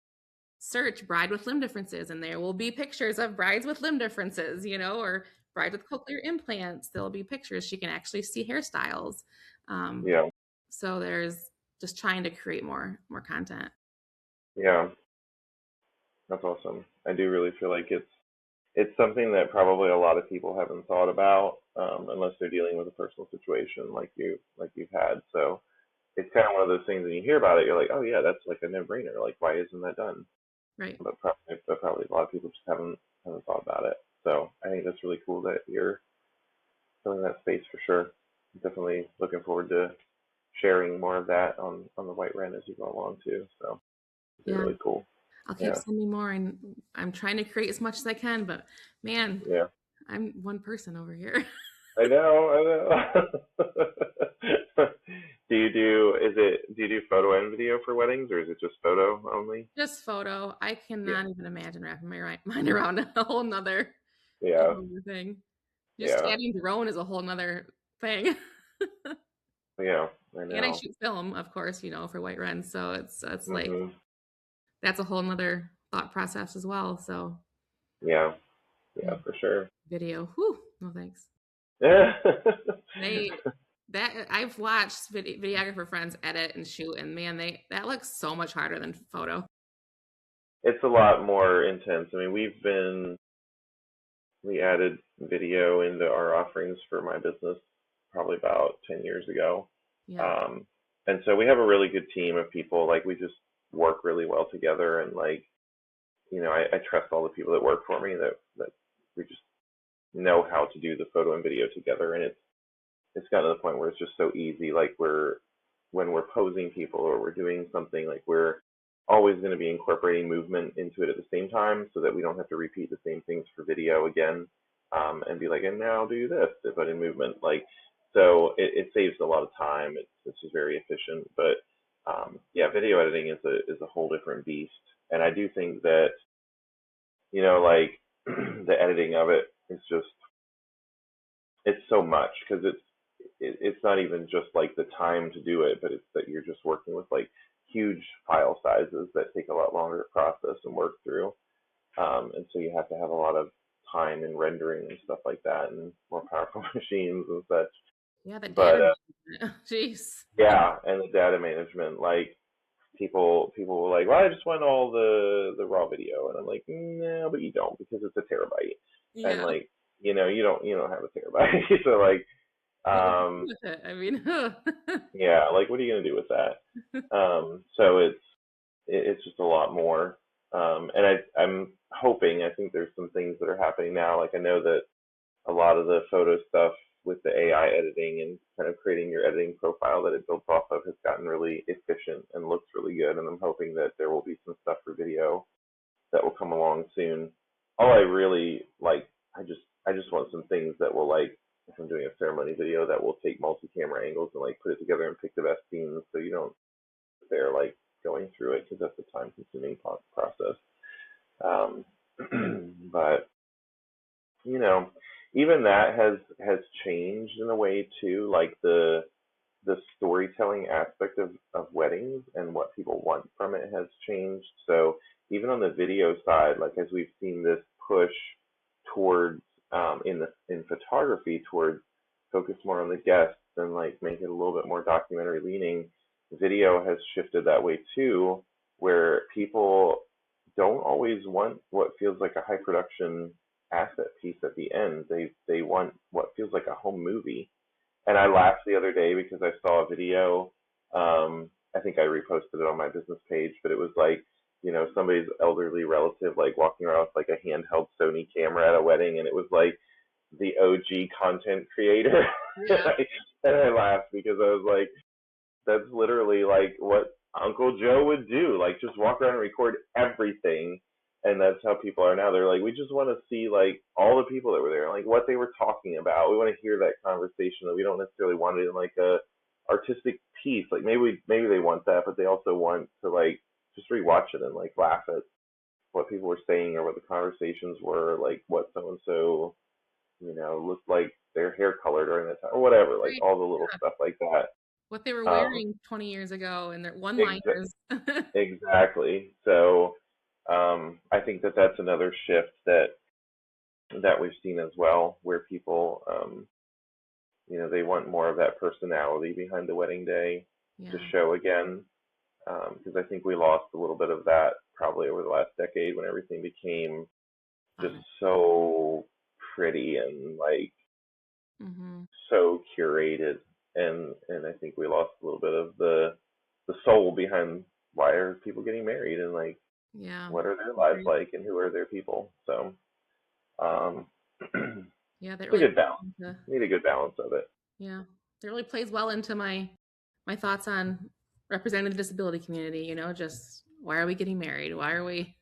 search bride with limb differences and there will be pictures of brides with limb differences, or bride with cochlear implants. There'll be pictures. She can actually see hairstyles. Um, Yeah. so there's just trying to create more content. Yeah. That's awesome. I do really feel like it's something that probably a lot of people haven't thought about unless they're dealing with a personal situation like you've had. So it's kind of one of those things when you hear about it, you're like, oh yeah, that's like a no-brainer. Like, why isn't that done? Right. But probably a lot of people just haven't thought about it. So I think that's really cool that you're filling that space for sure. Definitely looking forward to sharing more of that on the White Wren as you go along too. So it'd be Yeah. really cool. I'll keep Yeah. sending more and I'm trying to create as much as I can, but man, Yeah. I'm one person over here. I know. Do you do photo and video for weddings, or is it just photo only? Just photo. I Yeah. cannot even imagine wrapping my mind around a whole Yeah. nother thing. Just Yeah. chatting drone is a whole nother thing. Yeah. I And I know. shoot film, of course, for White Wren. So it's like Mhm. that's a whole nother thought process as well. So Yeah. yeah, Yeah, for sure. video. Whew, no thanks. Yeah. They that I've watched videographer friends edit and shoot, and man, that looks so much harder than photo. It's a lot more intense. I mean, we added video into our offerings for my business probably about 10 years ago. Yeah. And so we have a really good team of people. Like, we just work really well together, and like, I trust all the people that work for me, that we just know how to do the photo and video together. And it's gotten to the point where it's just so easy. Like, when we're posing people or we're doing something, like, we're always going to be incorporating movement into it at the same time, so that we don't have to repeat the same things for video again, and be like, and now do this, but in movement. Like, so it saves a lot of time. It's just very efficient. But yeah, video editing is a whole different beast. And I do think that like the editing of it is just, it's so much because it's not even just like the time to do it, but it's that you're just working with like huge file sizes that take a lot longer to process and work through. And so you have to have a lot of time in rendering and stuff like that, and more powerful machines and such. Yeah, the But data. Jeez. yeah, and the data management, like people were like, well, I just want all the raw video, and I'm like, no, but you don't, because it's a terabyte, and Yeah. like, you don't have a terabyte, so like, What would you do um, with it? I mean, yeah, like what are you gonna do with that? So it's just a lot more. And I'm hoping, I think there's some things that are happening now. Like I know that a lot of the photo stuff with the AI editing and kind of creating your editing profile that it builds off of has gotten really efficient and looks really good. And I'm hoping that there will be some stuff for video that will come along soon. All I really like, I just want some things that will, like, if I'm doing a ceremony video, that will take multi-camera angles and like put it together and pick the best scenes, so you don't sit there like going through it, because that's a time-consuming process. Um, but you know, even that has changed in a way too. Like the storytelling aspect of weddings and what people want from it has changed. So even on the video side, like as we've seen this push towards in photography towards focus more on the guests and like make it a little bit more documentary leaning, video has shifted that way too, where people don't always want what feels like a high production asset piece at the end. They want what feels like a home movie. And I laughed the other day because I saw a video. I think I reposted it on my business page, but it was like, somebody's elderly relative like walking around with like a handheld Sony camera at a wedding, and it was like the OG content creator. yeah. And I laughed because I was like, that's literally like what Uncle Joe would do. Like just walk around and record everything. And that's how people are now. They're like, we just want to see like all the people that were there, like what they were talking about. We want to hear that conversation. That we don't necessarily want it in like a artistic piece. Like maybe they want that, but they also want to like just rewatch it and like laugh at what people were saying or what the conversations were, like what so and so, looked like their hair color during that time or whatever, like Right. all the little stuff like that. What they were Um, wearing 20 years ago and their exa- one-liners. exactly. So I think that that's another shift that we've seen as well, where people, they want more of that personality behind the wedding day to Yeah. show again, because I think we lost a little bit of that probably over the last decade when everything became just Fun. so pretty and like Mm-hmm. so curated, and I think we lost a little bit of the soul behind why are people getting married and like Yeah. what are their lives Agree. like and who are their people. So um, Yeah, that it's a really good plays balance. into, Need a good balance of it. yeah, that really plays well into my thoughts on representing the disability community, just why are we getting married? Why are we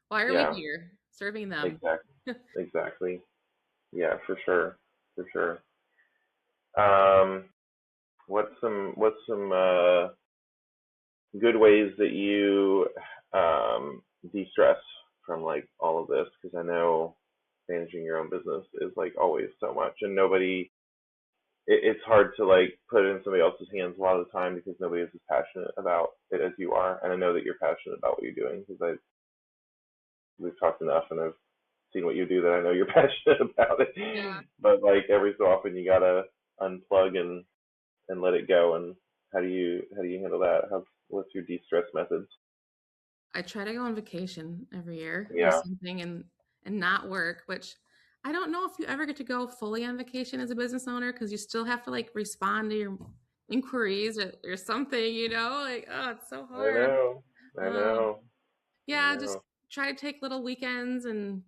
why are we Yeah, here serving them? exactly, exactly. Yeah, for sure, for sure. Um, what's some good ways that you de-stress from like all of this? Because I know managing your own business is like always so much, and it's hard to like put it in somebody else's hands a lot of the time because nobody is as passionate about it as you are. And I know that you're passionate about what you're doing because we've talked enough and I've seen what you do that I know you're passionate about it. Yeah. But like every so often you gotta unplug and let it go. And how do you handle that? What's your de-stress methods? I try to go on vacation every year, do Yeah, something and not work, which I don't know if you ever get to go fully on vacation as a business owner because you still have to like respond to your inquiries or something, like, oh, it's so I hard. know, I Um, know, I yeah, just know. try to take little weekends and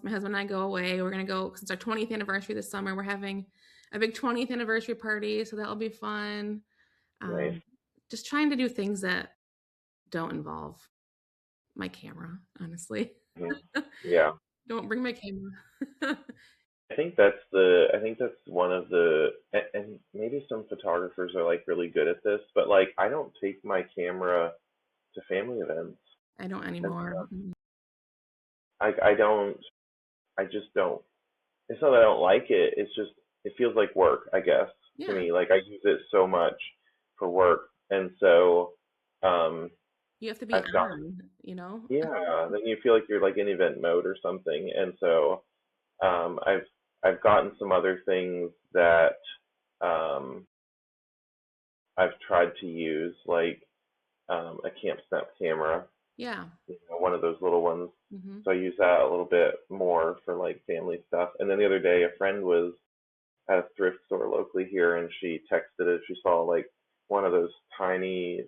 my husband and I go away. We're gonna go because it's our 20th anniversary this summer. We're having a big 20th anniversary party, so that'll be fun. Nice. Um, just trying to do things that don't involve my camera, honestly. Mhm. Yeah. Don't bring my camera. I think that's one of and maybe some photographers are like really good at this, but like I don't take my camera to family events I don't and anymore. stuff. I just don't. It's not that I don't like it. It's just it feels like work, I guess, to Yeah. me. Like I use it so much for work, and so You have to be I've got on, you know? yeah. Then you feel like you're like in event mode or something, and so I've gotten some other things that um, I've tried to use, like a camp snap camera, Yeah. one of those little ones. Hmm. So I use that a little bit more for like family stuff. And then the other day, a friend was at a thrift store locally here, and she texted it. She saw like one of those tiny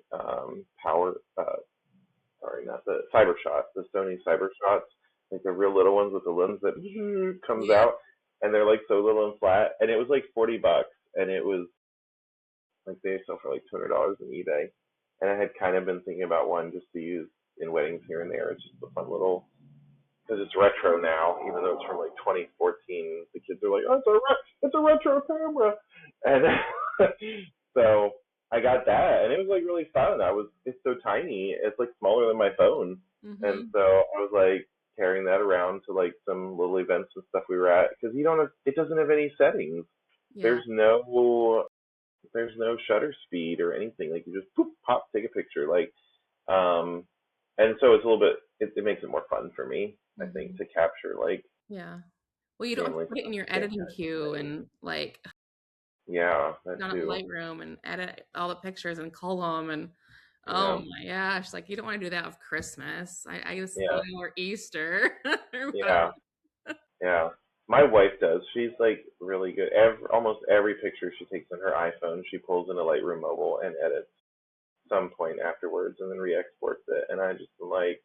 sorry, not the cyber shots, the Sony cyber shots, like the real little ones with the lens that comes Yeah. out, and they're like so little and flat, and it was like $40, and it was like they sell for like $200 on eBay, and I had kind of been thinking about one just to use in weddings here and there. It's just a fun little because it's retro now, even though it's from like 2014. The kids are like, "Oh, it's a retro camera," and so I got that, and it was like really fun. It's so tiny, it's like smaller than my phone, and Hmm. so I was like carrying that around to like some little events and stuff we were at because it doesn't have any settings. Yeah. There's no there's no shutter speed or anything. Like you just poop, pop, take a picture. Like, um, and so it's a little bit. It makes it more fun for me, I think, Hmm. to capture like Yeah. Well, you don't have to family put it in stuff. your Yeah, editing queue weddings. and like Yeah, that down at too. Lightroom and edit all the pictures and cull them and oh Yeah, my gosh, like you don't want to do that with Christmas. I just yeah, or Easter or whatever. yeah, yeah. My wife does. She's like really good. Almost every picture she takes on her iPhone, she pulls into Lightroom Mobile and edits some point afterwards, and then re-exports it. And I just am like,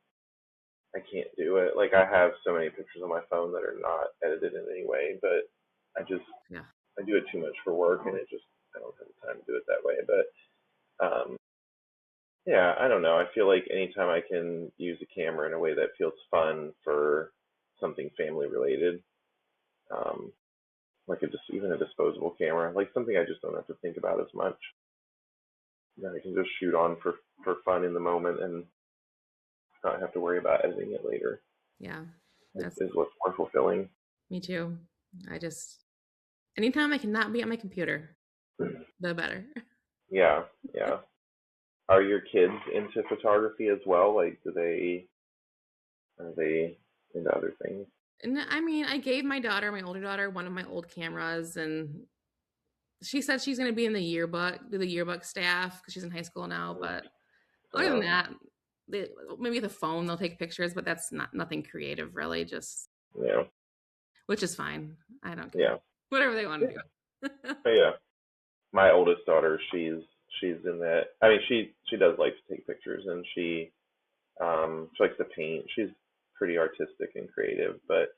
I can't do it. Like I have so many pictures on my phone that are not edited in any way, but I just Yeah. I do it too much for work, and I don't have the time to do it that way. But yeah, I don't know. I feel like anytime I can use a camera in a way that feels fun for something family related, um, like even a disposable camera, like something I just don't have to think about as much. That I can just shoot on for fun in the moment and not have to worry about editing it later. Yeah. Is, That's is what's more fulfilling. me too. I just anytime I cannot be at my computer, the better. Yeah, yeah. Are your kids into photography as well? Like, are they into other things? And I mean, I gave my daughter, my older daughter, one of my old cameras, and she said she's going to be in the yearbook, do the yearbook staff because she's in high school now. But other than Uh, that, maybe the phone they'll take pictures, but that's nothing creative really. Just yeah, which is fine. I don't care. yeah, Whatever they want yeah, to do. yeah. My oldest daughter, she's in that. I mean, she does like to take pictures, and she likes to paint. She's pretty artistic and creative, but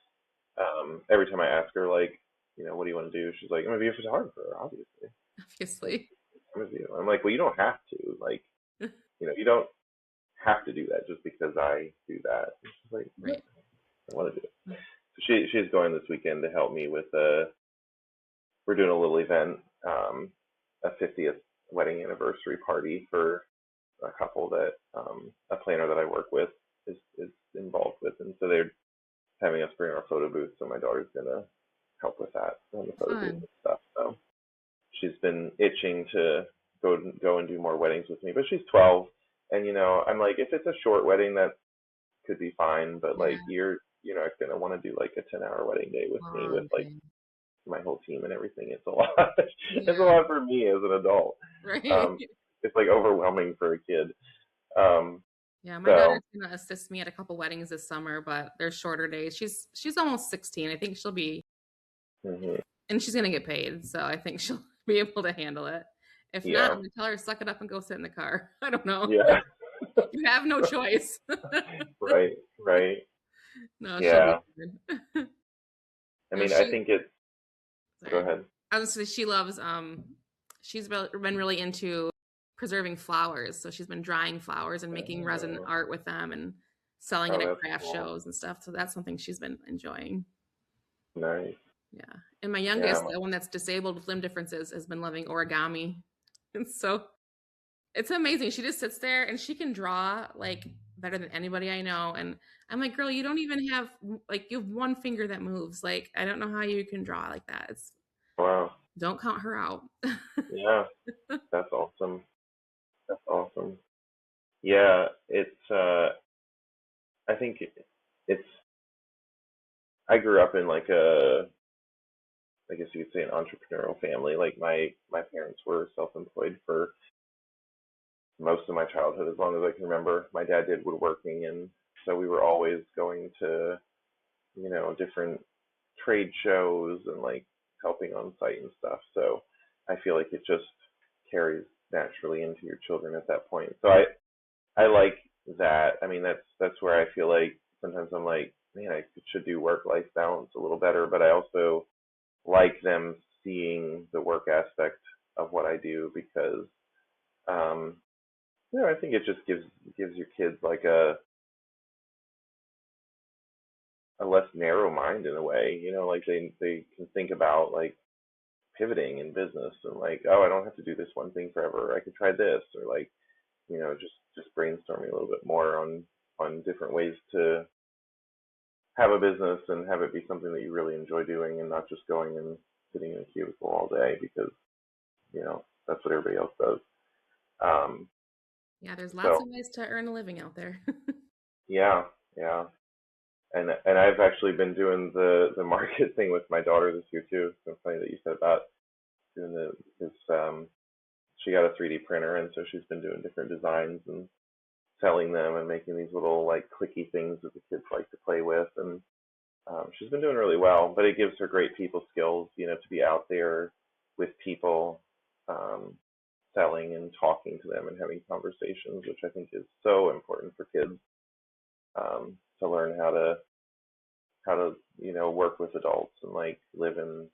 every time I ask her, like, what do you want to do? She's like, I'm gonna be a photographer, obviously. Like, Obviously. I'm like, well, you don't have to. Like, you don't have to do that just because I do that. She's like, no, Right. I want to do it. So she's going this weekend to help me with we're doing a little event, a 50th wedding anniversary party for a couple that a planner that I work with is involved with, and so they're having us bring our photo booth. So my daughter's gonna help with that on the photo booth Fun. and stuff. So she's been itching to go and do more weddings with me, but she's 12, and I'm like, if it's a short wedding, that could be fine, but Yeah. like you're not gonna want to do like a 10-hour wedding day with me with Long like day. my whole team and everything. It's a lot. It's a Yeah. lot for me as an adult. Right. Um, it's like overwhelming for a kid. Um, Yeah, my so daughter's gonna assist me at a couple weddings this summer, but they're shorter days. She's almost 16. I think she'll be mhm, and she's gonna get paid, so I think she'll be able to handle it. If not, yeah, I'm gonna tell her suck it up and go sit in the car. I don't know. yeah, You have no choice. right, right, No, she'll be yeah. good. I No, mean, I she think it's. Go sorry. ahead. I was gonna say she loves she's been really into preserving flowers. So she's been drying flowers and making resin Uh, art with them and selling it oh, at that's craft cool. shows and stuff. So that's something she's been enjoying. Nice. Yeah. And my Yeah. youngest, the one that's disabled with limb differences, has been loving origami. And so it's amazing. She just sits there and she can draw like better than anybody I know. And I'm like, girl, you don't even have like you have one finger that moves. Like, I don't know how you can draw like that. It's Wow. don't count her out. Yeah, that's awesome. That's awesome. Yeah, it's I think it's I grew up in like I guess you could say an entrepreneurial family. Like my parents were self-employed for most of my childhood, as long as I can remember. My dad did woodworking, and so we were always going to, different trade shows and like helping on site and stuff. So I feel like it just carries naturally into your children at that point. So I like that. I mean, that's where I feel like sometimes I'm like, man, I should do work-life balance a little better, but I also like them seeing the work aspect of what I do because um, I think it just gives your kids like a less narrow mind in a way. Like they can think about like pivoting in business and like, oh, I don't have to do this one thing forever. I could try this, or like, just brainstorming a little bit more on different ways to have a business and have it be something that you really enjoy doing and not just going and sitting in a cubicle all day because that's what everybody else does. Um, Yeah, there's lots so of ways to earn a living out there. yeah, yeah, and I've actually been doing the market thing with my daughter this year too. So funny that you said about doing because she got a 3D printer and so she's been doing different designs and selling them and making these little like clicky things that the kids like to play with and she's been doing really well. But it gives her great people skills, to be out there with people, um, selling and talking to them and having conversations, which I think is so important for kids to learn how to work with adults and like live and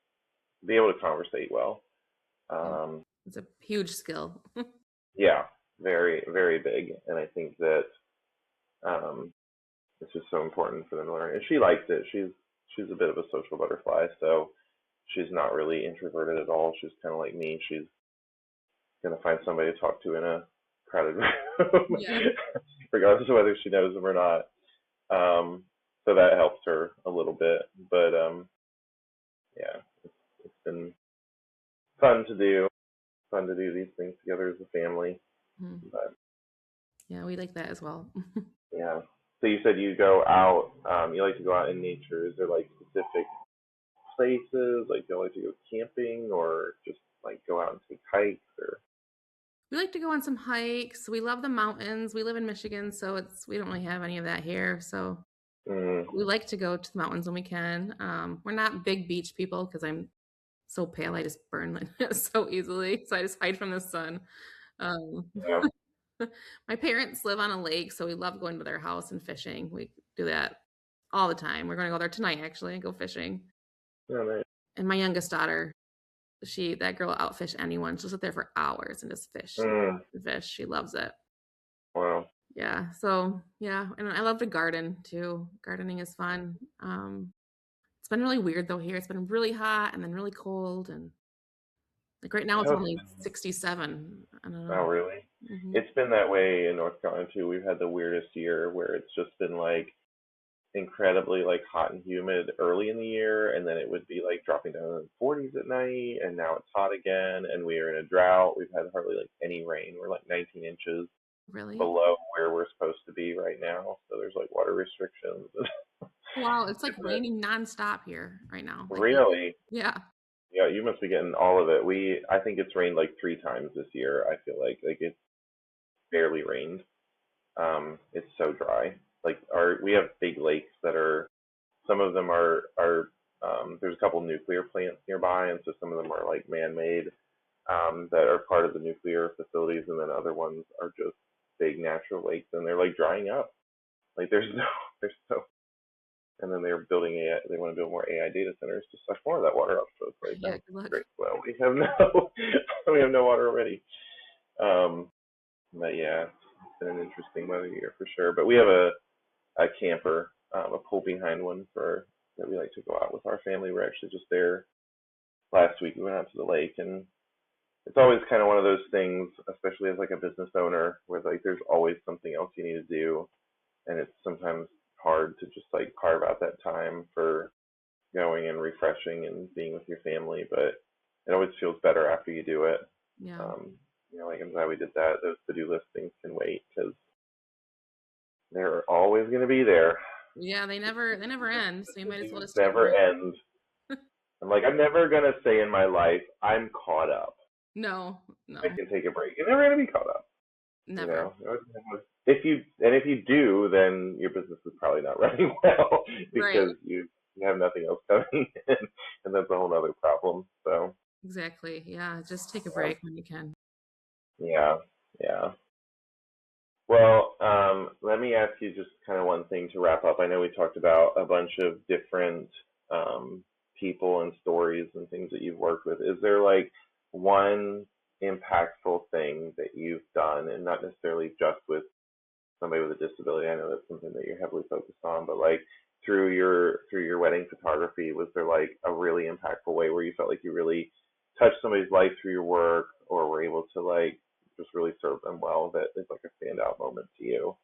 be able to conversate well. Um, It's a huge skill. yeah, very very big, and I think that um, it's just so important for them to learn. And she likes it. She's a bit of a social butterfly, so she's not really introverted at all. She's kind of like me. She's gonna find somebody to talk to in a crowded room, Yeah. regardless of whether she knows them or not. So that helps her a little bit, but yeah, it's been fun to do, these things together as a family. Mhm. But Yeah, we like that as well. yeah, so you said you go out, you like to go out in nature. Is there like specific places, like do you like to go camping or just like go out and take hikes or? We like to go on some hikes. We love the mountains. We live in Michigan, so we don't really have any of that here. So Mm, we like to go to the mountains when we can. We're not big beach people because I'm so pale. I just burn so easily. So I just hide from the sun. Um, yeah. my parents live on a lake, so we love going to their house and fishing. We do that all the time. We're going to go there tonight, actually, and go fishing. Oh, nice. And my youngest daughter, that girl outfish anyone. She'll sit there for hours and just fish Mm, and fish. She loves it. wow. Yeah. So yeah, and I love to garden too. Gardening is fun. It's been really weird though here. It's been really hot and then really cold, and like right now it's How's only 67. I don't Oh, know. really? Hmm. It's been that way in North Carolina too. We've had the weirdest year where it's just been like incredibly like hot and humid early in the year, and then it would be like dropping down in the 40s at night, and now it's hot again, and we are in a drought. We've had hardly like any rain. We're like 19 inches Really? below where we're supposed to be right now, so there's like water restrictions. Wow, it's like It's raining nonstop here right now. Like really, yeah. yeah, you must be getting all of it. I think it's rained like 3 times this year. I feel like it's barely rained. It's so dry. Like we have big lakes that are, some of them are there's a couple nuclear plants nearby, and so some of them are like man-made, that are part of the nuclear facilities, and then other ones are just big natural lakes, and they're like drying up. Like there's so, and then they want to build more AI data centers to suck more of that water up. So it's like, Yeah, oh, good luck. great. Well, we have no, we have no water already. Um, but yeah, it's been an interesting weather year for sure. But we have a camper, a pull behind one that we like to go out with our family. We're actually just there last week. We went out to the lake, and it's always kind of one of those things, especially as like a business owner, where like there's always something else you need to do. and it's sometimes hard to just like carve out that time for going and refreshing and being with your family, but it always feels better after you do it. Yeah. Like I'm glad we did that. Those to-do list things can wait because they're always going to be there. Yeah, they never end, so you might as well just Never end. I'm like, I'm never going to say in my life, I'm caught up. No. I can take a break. You're never going to be caught up. Never. If you do, then your business is probably not running well because Right. you have nothing else coming in, and that's a whole other problem. So Exactly. Yeah, just take a break when you can. yeah. Well, let me ask you just kind of one thing to wrap up. I know we talked about a bunch of different people and stories and things that you've worked with. Is there like one impactful thing that you've done, and not necessarily just with somebody with a disability? I know that's something that you're heavily focused on, but like through your wedding photography, was there like a really impactful way where you felt like you really touched somebody's life through your work, or were able to like just really serve them well, that is like a standout moment to you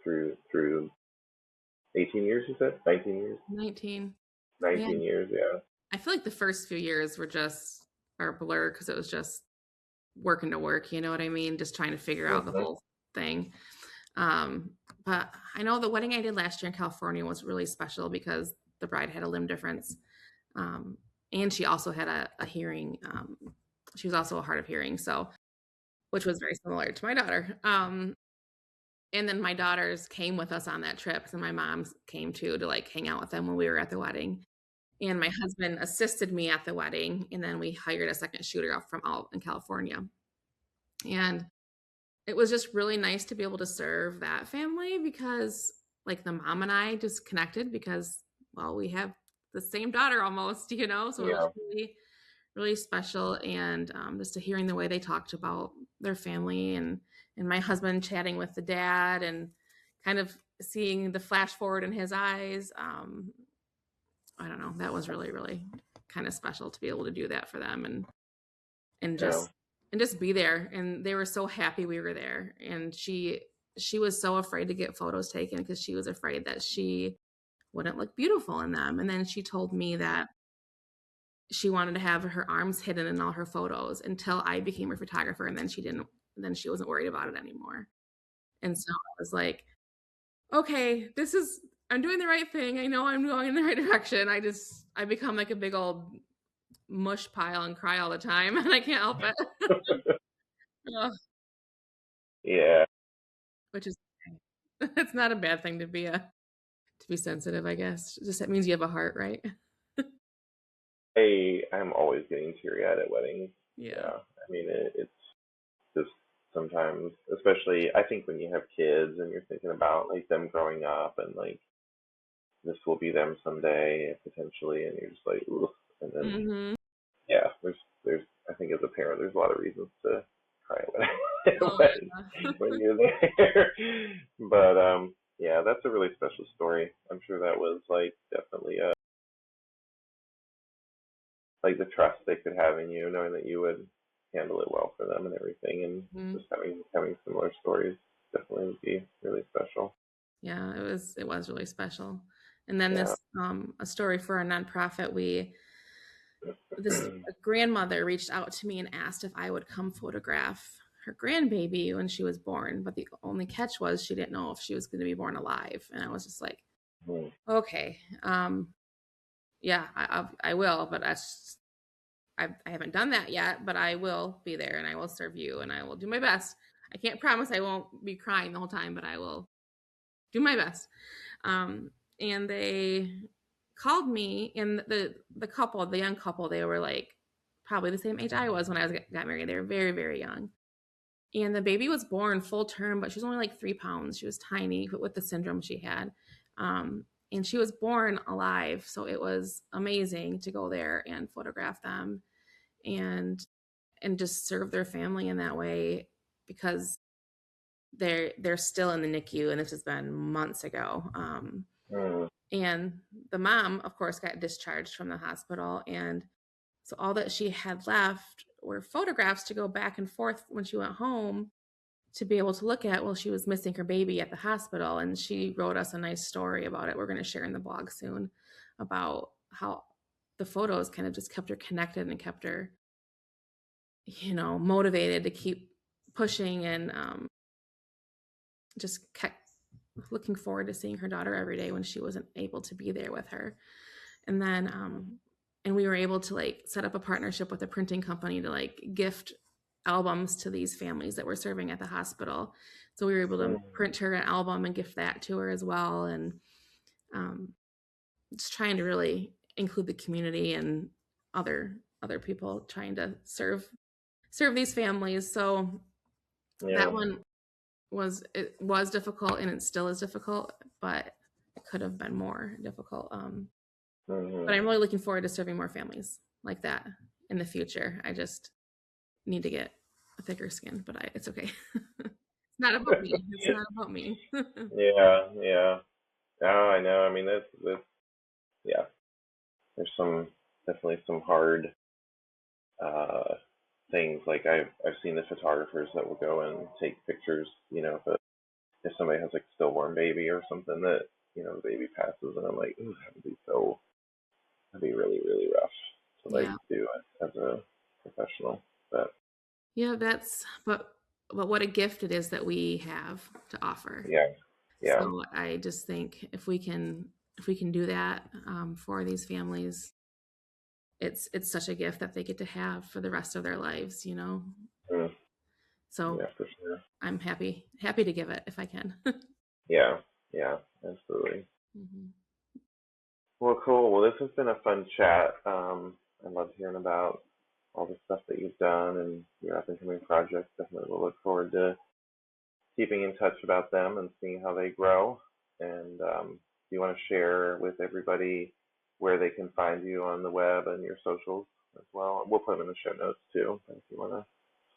through 18 years, you said? 19 years? 19. 19 Yeah. years, yeah. I feel like the first few years were just a blur because it was just working to work, you know what I mean? Just trying to figure out the whole thing. But I know the wedding I did last year in California was really special because the bride had a limb difference. And she also had a hearing. She was also hard of hearing, so which was very similar to my daughter. And then my daughters came with us on that trip, and my mom came too to like hang out with them when we were at the wedding. And my husband assisted me at the wedding, and then we hired a second shooter from out in California. And it was just really nice to be able to serve that family because like the mom and I just connected because, well, we have the same daughter almost, you know, so it was really, really special. And just to hearing the way they talked about their family and my husband chatting with the dad and kind of seeing the flash forward in his eyes. I don't know, that was really, really kind of special to be able to do that for them and just be there. And they were so happy we were there. And she was so afraid to get photos taken because she was afraid that she wouldn't look beautiful in them. And then she told me that she wanted to have her arms hidden in all her photos until I became her photographer. And then she wasn't worried about it anymore. And so I was like, okay, I'm doing the right thing. I know I'm going in the right direction. I become like a big old mush pile and cry all the time, and I can't help it. Yeah. Which is it's not a bad thing to be sensitive, I guess. Just that means you have a heart, right? I'm always getting teary-eyed at weddings. Yeah. I mean, it's just sometimes, especially I think when you have kids and you're thinking about like them growing up and like this will be them someday potentially, and you're just like, oof. And then there's I think as a parent, there's a lot of reasons to cry when you're there. But yeah, that's a really special story. I'm sure that was like definitely like the trust they could have in you, knowing that you would handle it well for them and everything, and just having similar stories definitely would be really special. Yeah, it was really special. And then this a story for a nonprofit, this grandmother reached out to me and asked if I would come photograph her grandbaby when she was born, but the only catch was she didn't know if she was going to be born alive. And I was just like, okay, yeah, I will, but I haven't done that yet, but I will be there and I will serve you and I will do my best. I can't promise I won't be crying the whole time, but I will do my best. And they called me, and the young couple, they were like probably the same age I was when I got married. They were very, very young. And the baby was born full term, but she was only like 3 pounds. She was tiny with the syndrome she had. And she was born alive. So it was amazing to go there and photograph them and just serve their family in that way, because they're still in the NICU, and this has been months ago. And the mom, of course, got discharged from the hospital. And so all that she had left were photographs to go back and forth when she went home to be able to look at, well, she was missing her baby at the hospital, and she wrote us a nice story about it. We're going to share in the blog soon about how the photos kind of just kept her connected and kept her, motivated to keep pushing, and just kept looking forward to seeing her daughter every day when she wasn't able to be there with her. And then and we were able to like set up a partnership with a printing company to like gift albums to these families that were serving at the hospital. So we were able to print her an album and gift that to her as well. And just trying to really include the community and other people trying to serve these families. So that one was difficult, and it still is difficult, but it could have been more difficult. But I'm really looking forward to serving more families like that in the future. I just need to get a thicker skin, but it's okay. It's not about me. It's not about me. Yeah. Oh, I know. I mean, this, yeah. There's definitely some hard things. Like I've seen the photographers that will go and take pictures. If somebody has like a stillborn baby or something that the baby passes, and I'm like, ooh, that'd be really, really rough to like do as a professional. But yeah, but what a gift it is that we have to offer. Yeah. So I just think if we can do that for these families, it's such a gift that they get to have for the rest of their lives. So yeah, for sure. I'm happy to give it if I can. Yeah, absolutely. Well, cool. Well, this has been a fun chat. I love hearing about all the stuff that you've done and your up and coming projects. Definitely will look forward to keeping in touch about them and seeing how they grow. And do you want to share with everybody where they can find you on the web and your socials as well? We'll put them in the show notes too, if you want to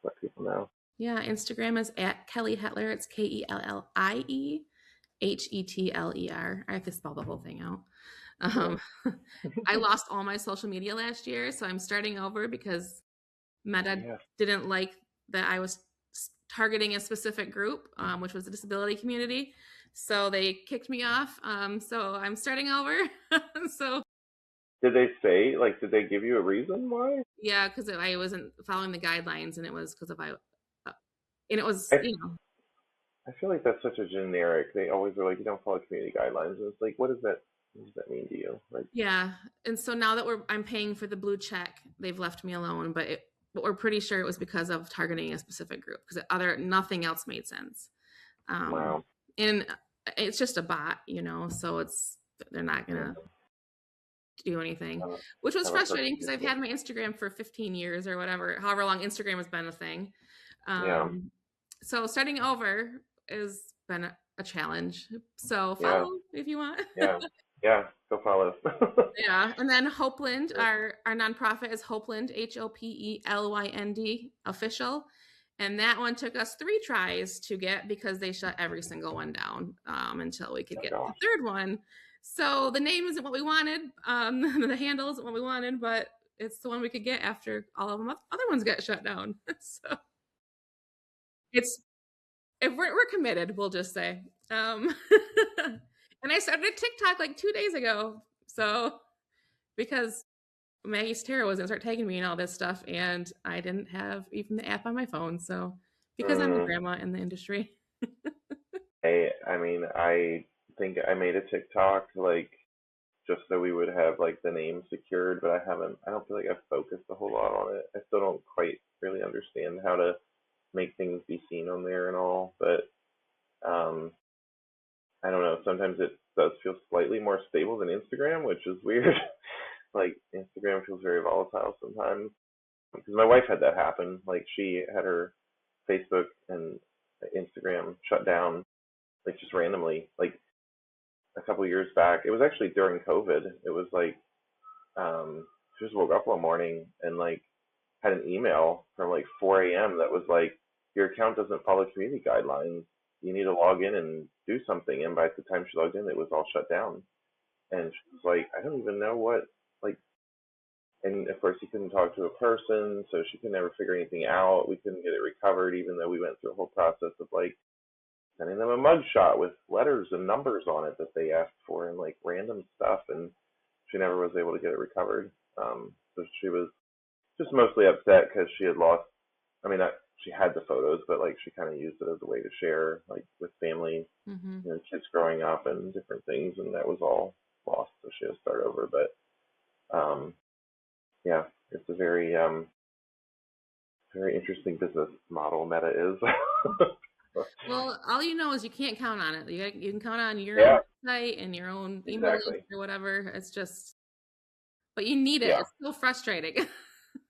let people know. Yeah, Instagram is at Kellie Hetler. It's KelliEhetler. I have to spell the whole thing out. I lost all my social media last year, so I'm starting over because Meta didn't like that I was targeting a specific group, which was the disability community. So they kicked me off. So I'm starting over. So did they say, did they give you a reason why? Yeah, because I wasn't following the guidelines, and it was because of and it was, I feel like that's such a generic. They always are like, you don't follow community guidelines. And it's like, what does that mean to you? Yeah. And so now that I'm paying for the blue check, they've left me alone, but we're pretty sure it was because of targeting a specific group, because nothing else made sense. Wow. And it's just a bot, so they're not going to do anything, which was frustrating because I've had my Instagram for 15 years or whatever, however long Instagram has been a thing. So starting over has been a challenge. So follow if you want. Yeah, go follow. Yeah, and then Hopeland, our nonprofit is Hopeland, HOPELYND official, and that one took us 3 tries to get because they shut every single one down until we could get the third one. So the name isn't what we wanted, the handle isn't what we wanted, but it's the one we could get after all of them other ones got shut down. So we're committed, we'll just say. And I started TikTok like 2 days ago. So because Maggie's Tarot was going to start tagging me and all this stuff, and I didn't have even the app on my phone. So because I'm a grandma in the industry. I mean, I think I made a TikTok just so we would have the name secured, but I don't feel like I've focused a whole lot on it. I still don't quite really understand how to make things be seen on there and all, but I don't know, sometimes it does feel slightly more stable than Instagram, which is weird. Instagram feels very volatile sometimes, because my wife had that happen. She had her Facebook and Instagram shut down just randomly, a couple of years back. It was actually during COVID. It was she just woke up one morning and had an email from 4 a.m. that was your account doesn't follow community guidelines. You need to log in and do something. And by the time she logged in, it was all shut down. And she was like, I don't even know what And of course, he couldn't talk to a person, so she could never figure anything out. We couldn't get it recovered, even though we went through a whole process of like sending them a mugshot with letters and numbers on it that they asked for and like random stuff, and she never was able to get it recovered. So she was just mostly upset because she had lost. I mean, she had the photos, but like she kind of used it as a way to share, like with family, Mm-hmm. you know, kids growing up and different things, and that was all lost. So she had to start over. But yeah, it's a very very interesting business model. Meta is. Well, all you know is you can't count on it. You can count on your Yeah. own site and your own email Exactly. list or whatever. It's just, but you need it. Yeah. It's so frustrating.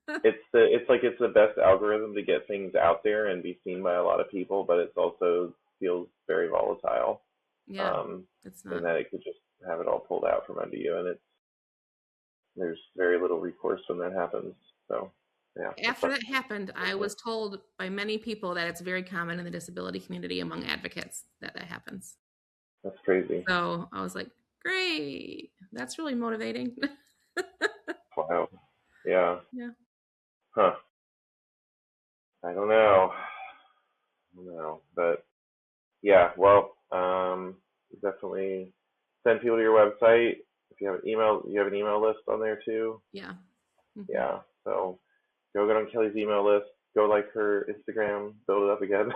It's the best algorithm to get things out there and be seen by a lot of people, but it also feels very volatile. Yeah, it's And not. that it could just have it all pulled out from under you, and there's very little recourse when that happens. So yeah. After that happened, I was told by many people that it's very common in the disability community among advocates that happens. That's crazy. So I was like, great. That's really motivating. Wow. Yeah. Yeah. Huh. I don't know. But yeah, well, definitely send people to your website. If you have an email list on there too. Yeah. Mhm. Yeah. So go get on Kellie's email list. Go like her Instagram. Build it up again.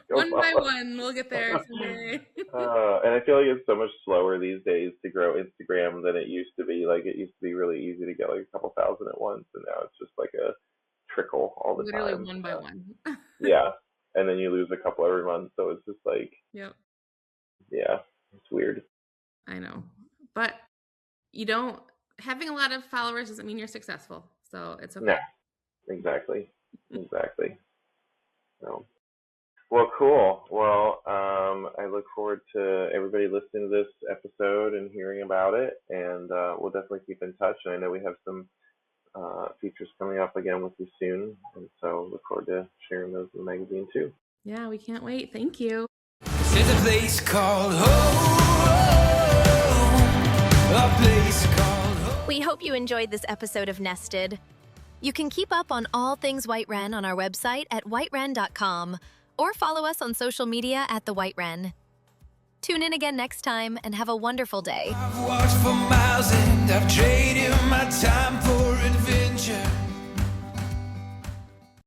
One by one, we'll get there someday. And I feel like it's so much slower these days to grow Instagram than it used to be. Like it used to be really easy to get like a couple thousand at once, and now it's just like a trickle all the Literally time. one by one. Yeah, and then you lose a couple every month, so it's just like, Yep. yeah, it's weird. I know. But having a lot of followers doesn't mean you're successful. So it's okay. No, exactly. So, well, cool. Well, I look forward to everybody listening to this episode and hearing about it, and we'll definitely keep in touch. And I know we have some features coming up again with you soon, and so look forward to sharing those in the magazine too. Yeah, we can't wait. Thank you. There's a place called home, a place called home. We hope you enjoyed this episode of Nested. You can keep up on all things White Wren on our website at whitewren.com or follow us on social media at The White Wren. Tune in again next time and have a wonderful day. I've walked for miles and I've traded my time for adventure.